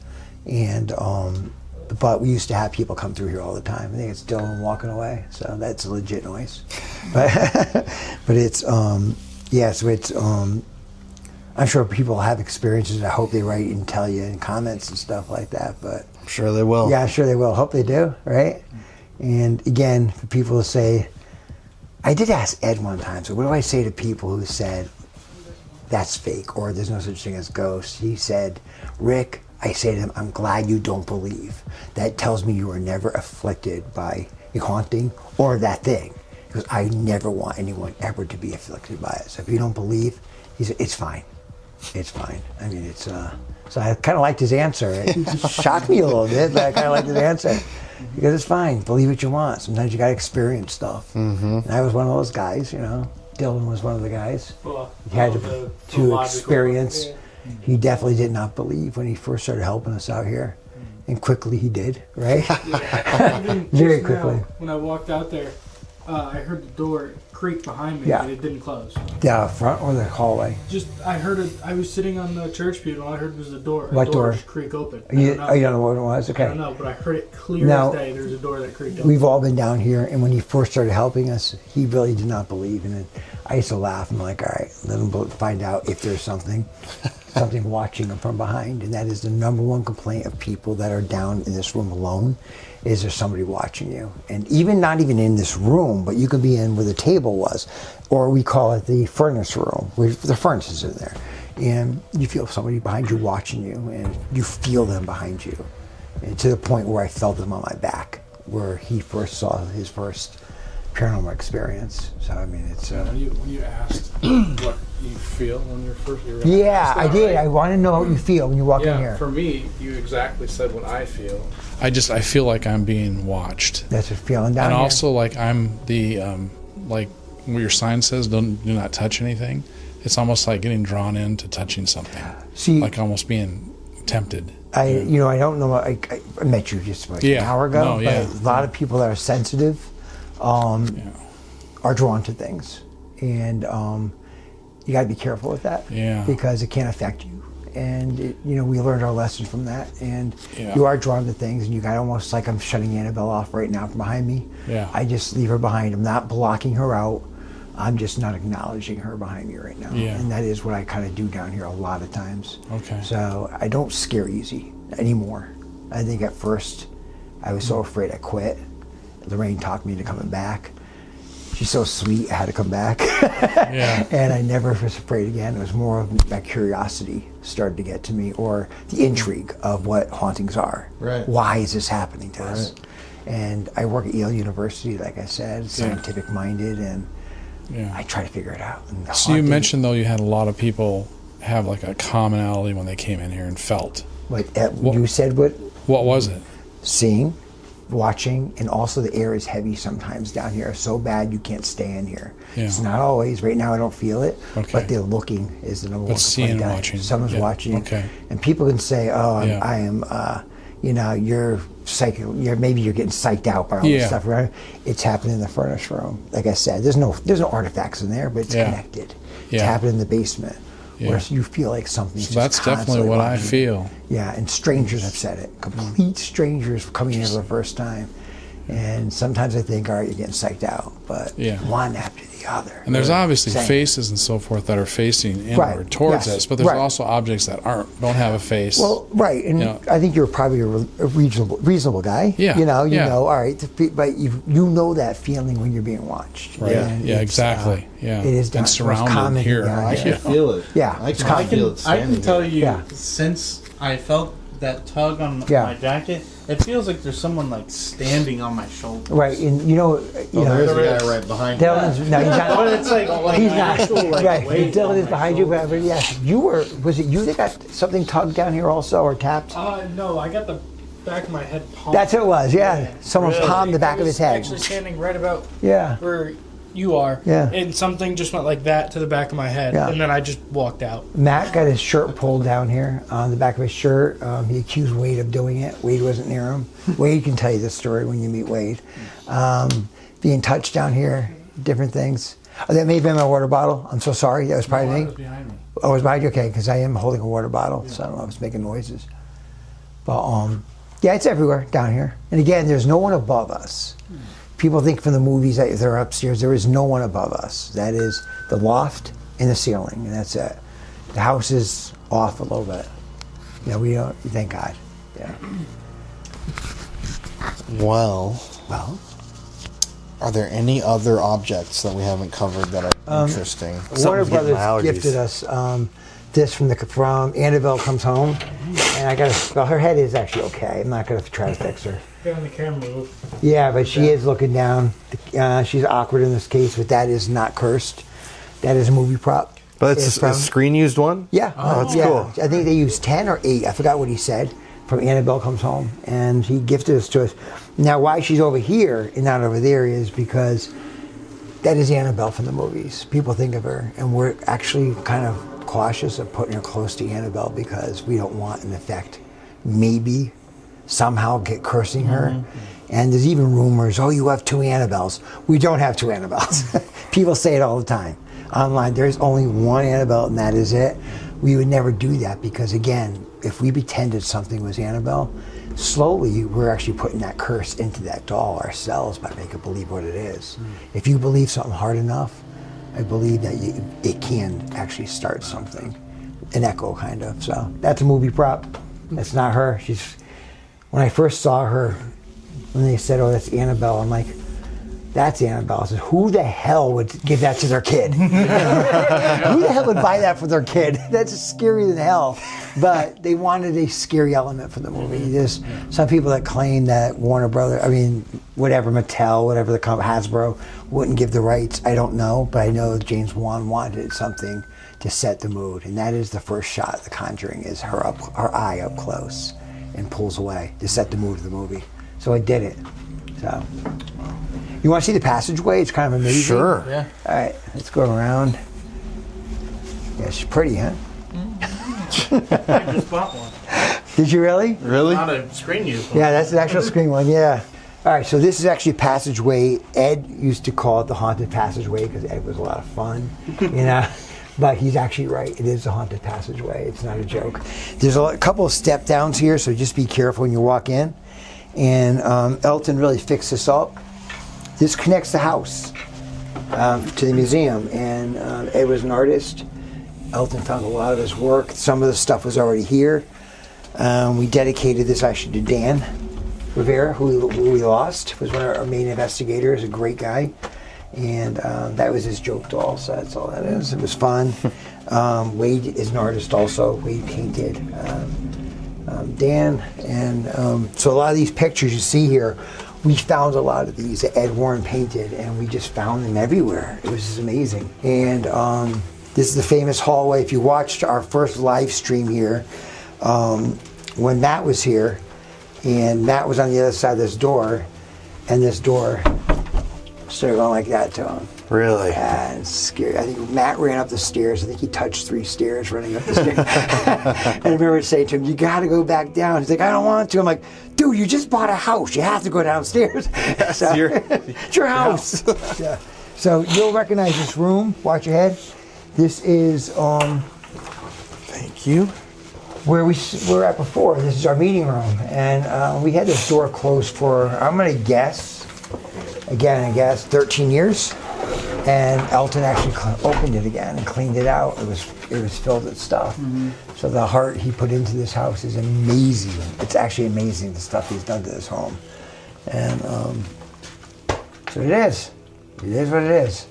And but we used to have people come through here all the time. I think it's Dylan walking away, so that's a legit noise. But it's so it's I'm sure people have experiences. I hope they write and tell you in comments and stuff like that. But I'm sure they will. Yeah, I'm sure they will. Hope they do, right? And again, for people to say, I did ask Ed one time. So what do I say to people who said that's fake or there's no such thing as ghosts? He said, Rick, I say to him, I'm glad you don't believe. That tells me you were never afflicted by a haunting or that thing. Because I never want anyone ever to be afflicted by it. So if you don't believe, he said, it's fine. It's fine. I mean, it's, so I kind of liked his answer. It shocked me a little bit, but I kind of liked his answer. Because it's fine. Believe what you want. Sometimes you got to experience stuff. And I was one of those guys, you know. Dylan was one of the guys. He had to experience. He definitely did not believe when he first started helping us out here. And quickly he did, right? Very quickly. Now, when I walked out there, I heard the door creak behind me, and it didn't close. Yeah, front or the hallway? I heard it. I was sitting on the church pew, and all I heard was the door. What door? Creak open. You don't know what it was? Okay. I don't know, but I heard it clear as day. There was a door that creaked open. We've all been down here, and when he first started helping us, he really did not believe in it. I used to laugh. I'm like, all right, let him find out if there's something watching him from behind. And that is the number one complaint of people that are down in this room alone, is there somebody watching you. And even not even in this room, but you could be in where the table was, or we call it the furnace room, where the furnace is in there. And you feel somebody behind you watching you, and you feel them behind you. And to the point where I felt them on my back, where he first saw his first paranormal experience. So I mean, it's when you asked you feel when you're Yeah, I did. Right? I want to know what you feel when you walk in here. For me, you exactly said what I feel. I feel like I'm being watched. That's a feeling down here. And also, like, I'm the like where your sign says do not touch anything. It's almost like getting drawn into touching something. See, like almost being tempted. I don't know. I met you just like an hour ago. But a lot of people that are sensitive are drawn to things, and you got to be careful with that. Yeah. Because it can affect you, and we learned our lesson from that. And you are drawn to things, and you got almost like I'm shutting Annabelle off right now from behind me. Yeah. I just leave her behind. I'm not blocking her out. I'm just not acknowledging her behind me right now. Yeah. And that is what I kind of do down here a lot of times. Okay. So I don't scare easy anymore. I think at first I was so afraid I quit. Lorraine talked me into coming back. She's so sweet, I had to come back. Yeah. And I never was afraid again. It was more of my curiosity started to get to me, or the intrigue of what hauntings are. Right. Why is this happening to us? And I work at Yale University, like I said, scientific minded, and I try to figure it out. So you mentioned, though, you had a lot of people have like a commonality when they came in here and felt. You said what? What was it? Seeing, watching, and also the air is heavy sometimes down here. So bad you can't stay in here. Yeah. It's not always. Right now I don't feel it, but the looking is the number one. But seeing and watching. Someone's watching. Okay. And people can say, "Oh, I am." You're maybe you're getting psyched out by all this stuff, right? It's happening in the furnace room. Like I said, there's no artifacts in there, but it's connected. It's happening in the basement, where you feel like something's so that's definitely what I feel. Yeah, and strangers have said it. Complete strangers coming here for the first time. And sometimes I think, all right, you're getting psyched out, but one after the other. And there's obviously faces and so forth that are facing inward towards us, but there's also objects that don't have a face. Well, right, and I think you're probably a reasonable guy. Yeah, all right, but you know that feeling when you're being watched. Right. Yeah, exactly. It is and surrounded here. I can feel it. Yeah, I feel it. I can tell you since I felt that tug on my jacket. It feels like there's someone like standing on my shoulder. Right, and there's a guy right behind you. No, he's not. But it's like he's not. Right, Dylan is behind you. But yes, was it you that got something tugged down here also, or tapped? No, I got the back of my head palmed. That's what it was. Yeah, someone palmed the back of his head. Actually standing right about where you are. Yeah. And something just went like that to the back of my head, and then I just walked out. Matt got his shirt pulled down here on the back of his shirt. He accused Wade of doing it. Wade wasn't near him. Wade can tell you this story when you meet Wade. Being touched down here, different things. Oh, that may have been my water bottle. I'm so sorry. That was probably me. It was behind me. Oh, it was behind you? Okay, because I am holding a water bottle, so I don't know if it's making noises. But it's everywhere down here. And again, there's no one above us. People think from the movies that they're upstairs. There is no one above us. That is the loft and the ceiling, and that's it. The house is off a little bit. We don't. Thank God. Yeah. Well. Are there any other objects that we haven't covered that are interesting? Warner Brothers gifted us this from Annabelle Comes Home, and her head is actually okay. I'm not gonna try to fix her. Get on the camera move. Yeah, but she is looking down. She's awkward in this case, but that is not cursed. That is a movie prop. But it's a screen used one? Yeah. Oh, that's cool. I think they used 10 or 8. I forgot what he said from Annabelle Comes Home. And he gifted this to us. Now, why she's over here and not over there is because that is Annabelle from the movies. People think of her. And we're actually kind of cautious of putting her close to Annabelle because we don't want an effect. Maybe somehow get cursing her. Mm-hmm. And there's even rumors, you have 2 Annabelles. We don't have 2 Annabelles. People say it all the time. Online, there's only one Annabelle and that is it. We would never do that because, again, if we pretended something was Annabelle, slowly we're actually putting that curse into that doll ourselves by making it believe what it is. If you believe something hard enough, I believe that it can actually start something, an echo kind of. So that's a movie prop. That's not her. When I first saw her, when they said, that's Annabelle, I'm like, that's Annabelle. I said, who the hell would give that to their kid? Who the hell would buy that for their kid? That's scary than hell. But they wanted a scary element for the movie. There's some people that claim that Mattel, whatever the company, Hasbro, wouldn't give the rights. I don't know, but I know James Wan wanted something to set the mood. And that is the first shot of The Conjuring, is her eye up close and pulls away to set the mood of the movie. So it did it. So, you want to see the passageway? It's kind of amazing. Sure. Yeah. All right, let's go around. Yeah, she's pretty, huh? I just bought one. Did you really? Really? Not a screen use one. Yeah, that's an actual screen one, yeah. All right, so this is actually Passageway. Ed used to call it the Haunted Passageway because Ed was a lot of fun, you know. But he's actually right. It is a haunted passageway. It's not a joke. There's a couple of step downs here, so just be careful when you walk in. And Elton really fixed this up. This connects the house to the museum. And Ed was an artist. Elton found a lot of his work. Some of the stuff was already here. We dedicated this actually to Dan Rivera, who we lost, was one of our main investigators, a great guy. And that was his joke doll, so that's all that is. It was fun. Wade is an artist also. Wade painted Dan. And so a lot of these pictures you see here, we found a lot of these that Ed Warren painted, and we just found them everywhere. It was just amazing. And this is the famous hallway. If you watched our first live stream here, when Matt was here, and Matt was on the other side of this door, and this door started going like that to him. Really? Yeah, it's scary. I think Matt ran up the stairs. I think he touched 3 stairs running up the stairs. And I remember saying to him, you got to go back down. He's like, I don't want to. I'm like, dude, you just bought a house. You have to go downstairs. So, it's your house. Yeah. So you'll recognize this room. Watch your head. This is Thank you. where we were at before. This is our meeting room. And we had this door closed for, I'm going to guess, 13 years. And Elton actually opened it again and cleaned it out. It was filled with stuff. Mm-hmm. So the heart he put into this house is amazing. It's actually amazing, the stuff he's done to this home. And so it is. It is what it is.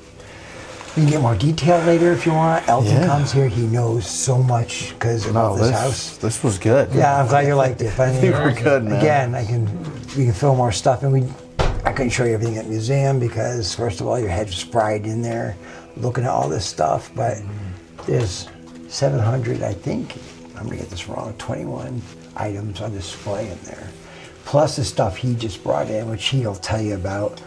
You can get more detail later if you want. Elton comes here. He knows so much because about this house. This was good. Yeah, I'm glad you liked it. But I think we're good, man. Again, we can film more stuff, and I couldn't show you everything at the museum because, first of all, your head was fried in there looking at all this stuff. But there's 700, I think, I'm going to get this wrong, 21 items on display in there. Plus the stuff he just brought in, which he'll tell you about,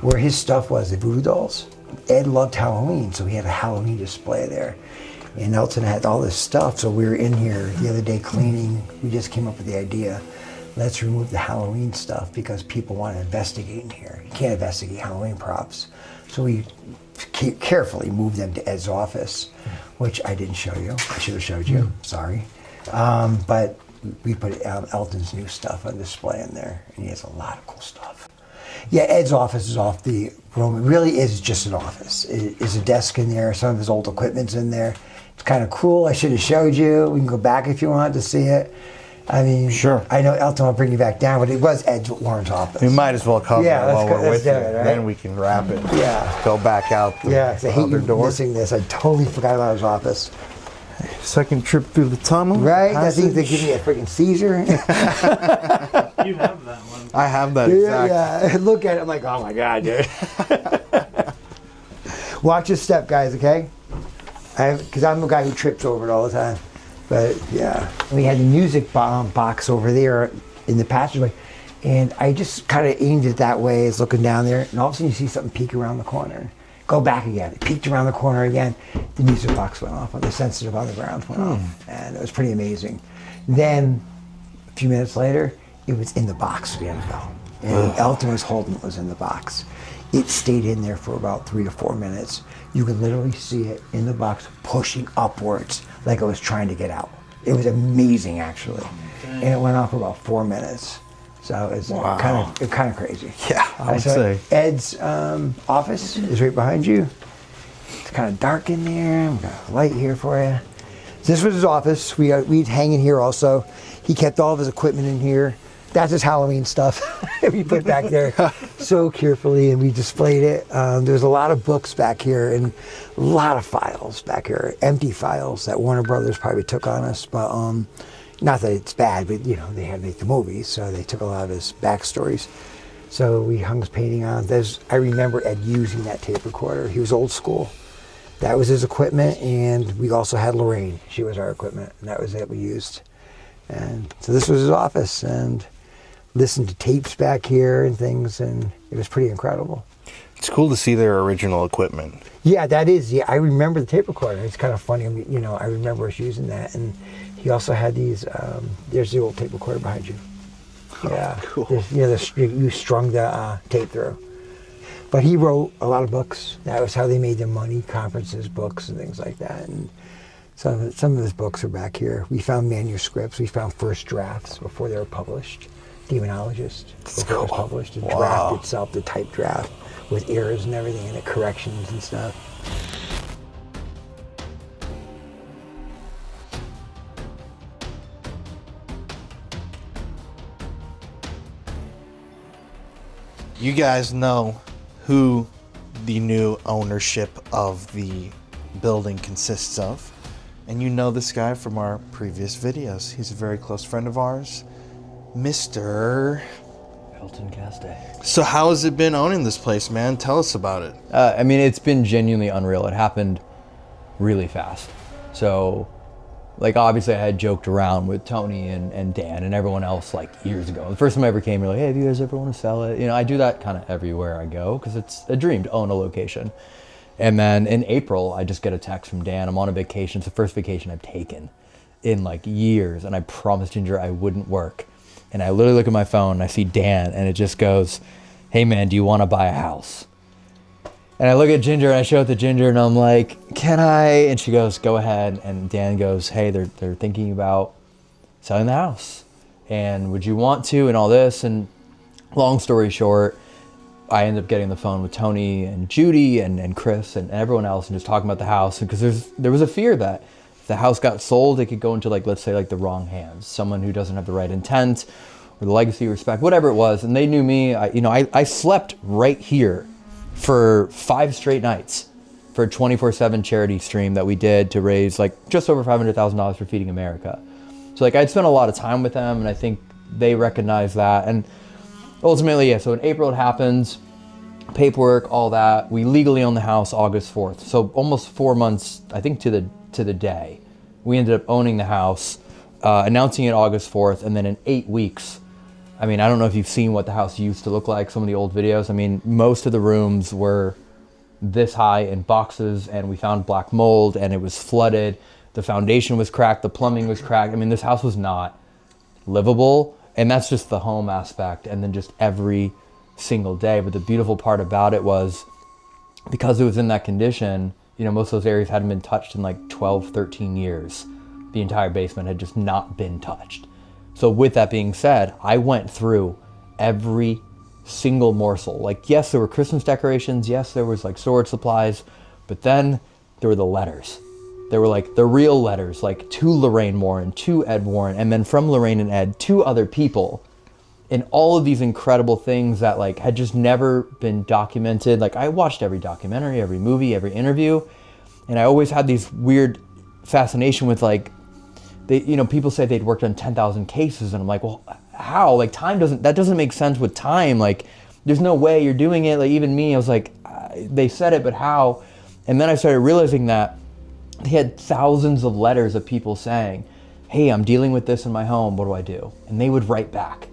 where his stuff was, the voodoo dolls. Ed loved Halloween, so he had a Halloween display there. And Elton had all this stuff, so we were in here the other day cleaning. We just came up with the idea, let's remove the Halloween stuff because people want to investigate in here. You can't investigate Halloween props. So we carefully moved them to Ed's office, which I didn't show you. I should have showed you, sorry. But we put Elton's new stuff on display in there, and he has a lot of cool stuff. Yeah, Ed's office is off the room. It really is just an office. There's a desk in there. Some of his old equipment's in there. It's kind of cool. I should have showed you. We can go back if you want to see it. I mean, sure. I know Elton will bring you back down, but it was Ed Warren's office. We might as well cover it while we're with you. Right? Then we can wrap it. Yeah. Go back out the I hate you door. missing this. I totally forgot about his office. Second trip through the tunnel. Right? I think they give me a freaking Caesar. You have that one. I have that exact. Yeah. Look at it. I'm like, oh my God, dude. Watch your step, guys, okay? Because I'm the guy who trips over it all the time. But yeah, we had the music box over there in the passageway, and I just kind of aimed it that way, as looking down there, and all of a sudden you see something peek around the corner. Go back again. It peeked around the corner again. The music box went off, the sensitive underground went off, and it was pretty amazing. Then, a few minutes later, it was in the box with Annabelle, and Elton was holding it was in the box. It stayed in there for about 3 to 4 minutes. You could literally see it in the box pushing upwards like it was trying to get out. It was amazing, actually. And it went on for about 4 minutes. So it's kind of crazy. Yeah, I would say. Ed's office is right behind you. It's kind of dark in there. I've got a light here for you. This was his office. We'd hang in here also. He kept all of his equipment in here. That's his Halloween stuff. We put back there so carefully, and we displayed it. There's a lot of books back here and a lot of files back here, empty files that Warner Brothers probably took on us. But not that it's bad, but they had to make the movies, so they took a lot of his backstories. So we hung his painting on. I remember Ed using that tape recorder. He was old school. that was his equipment, and we also had Lorraine. She was our equipment, and that was it we used. And so this was his office, and listened to tapes back here and things, and it was pretty incredible. It's cool to see their original equipment. Yeah, that is. Yeah, I remember the tape recorder. It's kind of funny. I mean, I remember us using that, and he also had these. There's the old tape recorder behind you. Yeah, cool. You strung the tape through. But he wrote a lot of books. That was how they made their money: conferences, books, and things like that. And some of his books are back here. We found manuscripts. We found first drafts before they were published. Demonologist before it was published. The draft itself, the type draft, with errors and everything, and the corrections and stuff. You guys know who the new ownership of the building consists of, and you know this guy from our previous videos. He's a very close friend of ours, Mr. Elton Castay. So how has it been owning this place, man? Tell us about it. I mean, it's been genuinely unreal. It happened really fast. So, like, obviously I had joked around with Tony and Dan and everyone else, like, years ago. The first time I ever came, you're like, hey, do you guys ever want to sell it? I do that kind of everywhere I go because it's a dream to own a location. And then in April, I just get a text from Dan. I'm on a vacation. It's the first vacation I've taken in, like, years. And I promised Ginger I wouldn't work. And I literally look at my phone and I see Dan, and it just goes, hey man, do you want to buy a house? And I look at Ginger and I show it to Ginger and I'm like, can I? And she goes, go ahead. And Dan goes, hey, they're thinking about selling the house. And would you want to? And all this. And long story short, I end up getting the phone with Tony and Judy and Chris and everyone else and just talking about the house. Because there was a fear that if the house got sold, it could go into, like, let's say, like, the wrong hands. Someone who doesn't have the right intent or the legacy, respect, whatever it was. And they knew me. I slept right here for 5 straight nights for a 24/7 charity stream that we did to raise, like, just over $500,000 for Feeding America. So, like, I'd spent a lot of time with them, and I think they recognized that. And ultimately, yeah, so in April it happens, paperwork, all that. We legally own the house August 4th. So almost 4 months, I think, to the day. We ended up owning the house, announcing it August 4th, and then in 8 weeks, I mean, I don't know if you've seen what the house used to look like, some of the old videos. I mean, most of the rooms were this high in boxes, and we found black mold, and it was flooded. The foundation was cracked, the plumbing was cracked. I mean, this house was not livable, and that's just the home aspect, and then just every single day. But the beautiful part about it was, because it was in that condition, most of those areas hadn't been touched in like 12, 13 years. The entire basement had just not been touched. So with that being said, I went through every single morsel. Like, yes, there were Christmas decorations. Yes, there was like storage supplies, but then there were the letters. There were like the real letters, like to Lorraine Warren, to Ed Warren, and then from Lorraine and Ed to other people. And all of these incredible things that, like, had just never been documented. Like, I watched every documentary, every movie, every interview, and I always had these weird fascination with, like, people say they'd worked on 10,000 cases, and I'm like, well, how? Like, that doesn't make sense with time. Like, there's no way you're doing it. Like, even me, I was like, they said it, but how? And then I started realizing that they had thousands of letters of people saying, hey, I'm dealing with this in my home, what do I do? And they would write back.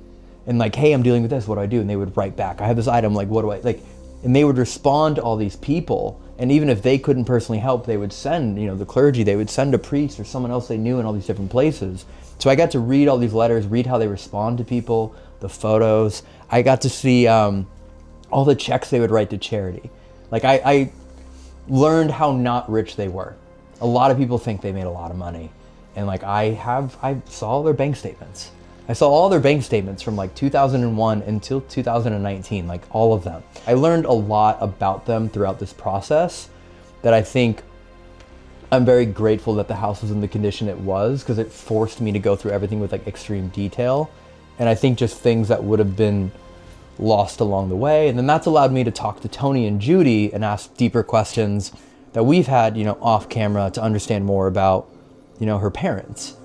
And like, hey, I'm dealing with this, what do I do? And they would write back. I have this item, like, what do I, like, and they would respond to all these people. And even if they couldn't personally help, they would send, the clergy, they would send a priest or someone else they knew in all these different places. So I got to read all these letters, read how they respond to people, the photos. I got to see all the checks they would write to charity. Like, I learned how not rich they were. A lot of people think they made a lot of money. And like, I saw their bank statements. I saw all their bank statements from like 2001 until 2019, like all of them. I learned a lot about them throughout this process that I think I'm very grateful that the house was in the condition it was, because it forced me to go through everything with like extreme detail. And I think just things that would have been lost along the way. And then that's allowed me to talk to Tony and Judy and ask deeper questions that we've had, off camera to understand more about, her parents.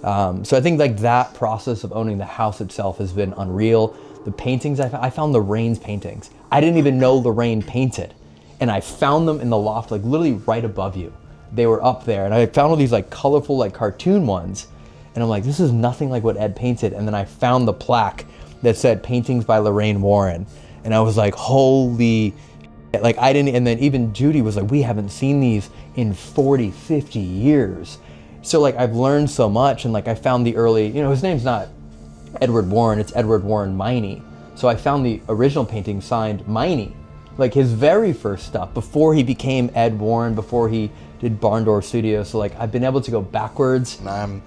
So I think like that process of owning the house itself has been unreal. The paintings I found Lorraine's paintings. I didn't even know Lorraine painted. and I found them in the loft, like literally right above you. They were up there, and I found all these like colorful like cartoon ones, and I'm like, this is nothing like what Ed painted. And then I found the plaque that said paintings by Lorraine Warren, and I was like, holy, like I didn't. And then even Judy was like, we haven't seen these in 40, 50 years. So like I've learned so much, and like I found the early, you know, his name's not Edward Warren, it's Edward Warren Miney. So I found the original painting signed Miney, like his very first stuff before he became Ed Warren, before he did Barn Door Studios. So like I've been able to go backwards. And I'm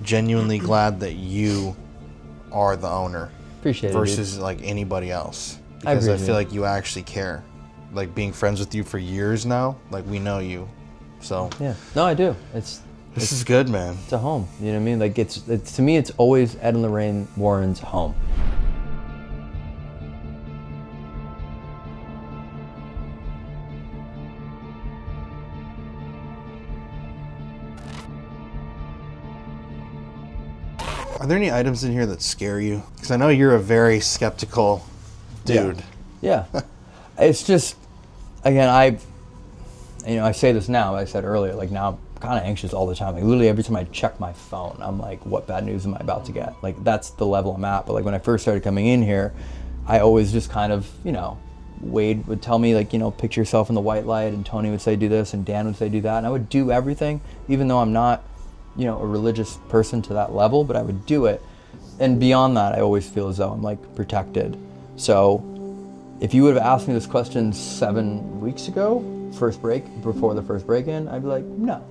genuinely glad that you are the owner. Appreciate it. Versus like anybody else. Because I feel like you actually care. Like being friends with you for years now, like we know you. So yeah. No, I do. This is good, man. It's a home. You know what I mean? Like it's to me it's always Ed and Lorraine Warren's home. Are there any items in here that scare you? Because I know you're a very skeptical dude. Yeah. It's just, again, I say this now, I said earlier, like now I'm kind of anxious all the time. Like literally every time I check my phone, I'm like, what bad news am I about to get? Like that's the level I'm at. But like when I first started coming in here, I always just kind of, you know, Wade would tell me like, you know, picture yourself in the white light, and Tony would say do this, and Dan would say do that. And I would do everything, even though I'm not, you know, a religious person to that level, but I would do it. And beyond that, I always feel as though I'm like protected. So if you would have asked me this question 7 weeks ago, before the first break-in, I'd be like, no.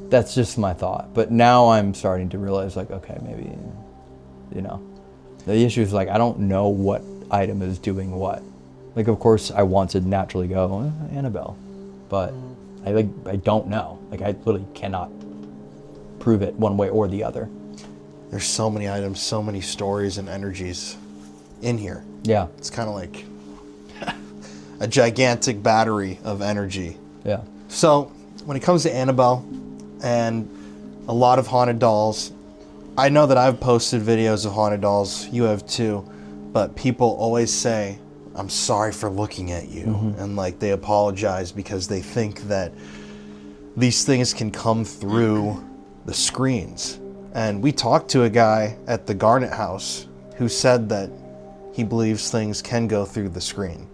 That's just my thought. But now I'm starting to realize like, okay, maybe, you know, the issue is like, I don't know what item is doing what. Like, of course I want to naturally go, Annabelle, but I don't know. Like I literally cannot prove it one way or the other. There's so many items, so many stories and energies in here. Yeah. It's kind of like a gigantic battery of energy. Yeah. So when it comes to Annabelle and a lot of haunted dolls, I know that I've posted videos of haunted dolls, you have too, but people always say, I'm sorry for looking at you. Mm-hmm. And like they apologize because they think that these things can come through the screens. And we talked to a guy at the Garnet House who said that he believes things can go through the screen.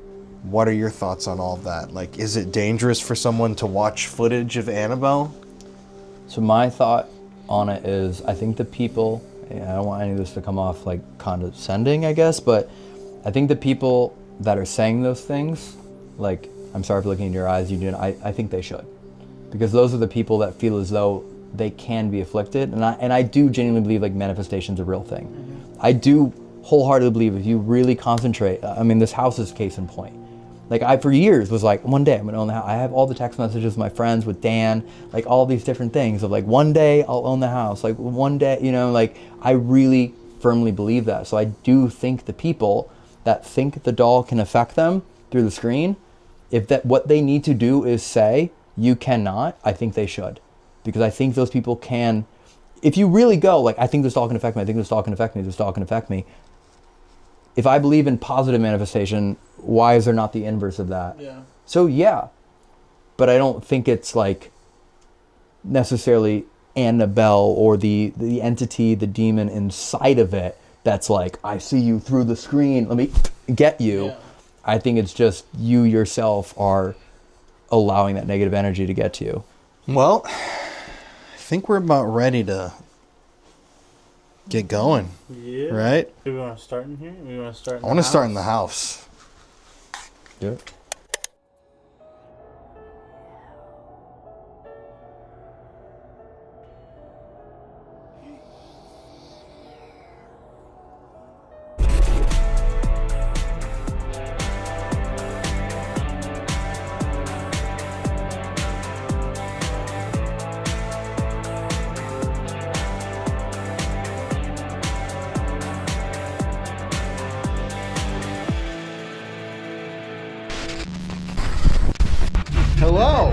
What are your thoughts on all of that? Like, is it dangerous for someone to watch footage of Annabelle? So my thought on it is, I think the people, I don't want any of this to come off like condescending, I guess, but I think the people that are saying those things, like, I'm sorry for looking in your eyes, you didn't, I think they should. Because those are the people that feel as though they can be afflicted. And I do genuinely believe like manifestation's a real thing. Mm-hmm. I do wholeheartedly believe if you really concentrate, I mean, this house is case in point. Like I, for years, was like, one day I'm gonna own the house. I have all the text messages with my friends, with Dan, like all these different things of like, one day I'll own the house. Like one day, you know, like I really firmly believe that. So I do think the people that think the doll can affect them through the screen, if that what they need to do is say, you cannot, I think they should. Because I think those people can, if you really go, like, I think this doll can affect me, I think this doll can affect me, this doll can affect me. If I believe in positive manifestation, why is there not the inverse of that? Yeah. So yeah, but I don't think it's like necessarily Annabelle or the entity, the demon inside of it that's like, I see you through the screen, let me get you. Yeah. I think it's just you yourself are allowing that negative energy to get to you. Well, I think we're about ready to get going. Yeah. Right? Do we want to start in here? We want to start in I want to start in the house. Yeah. Hello.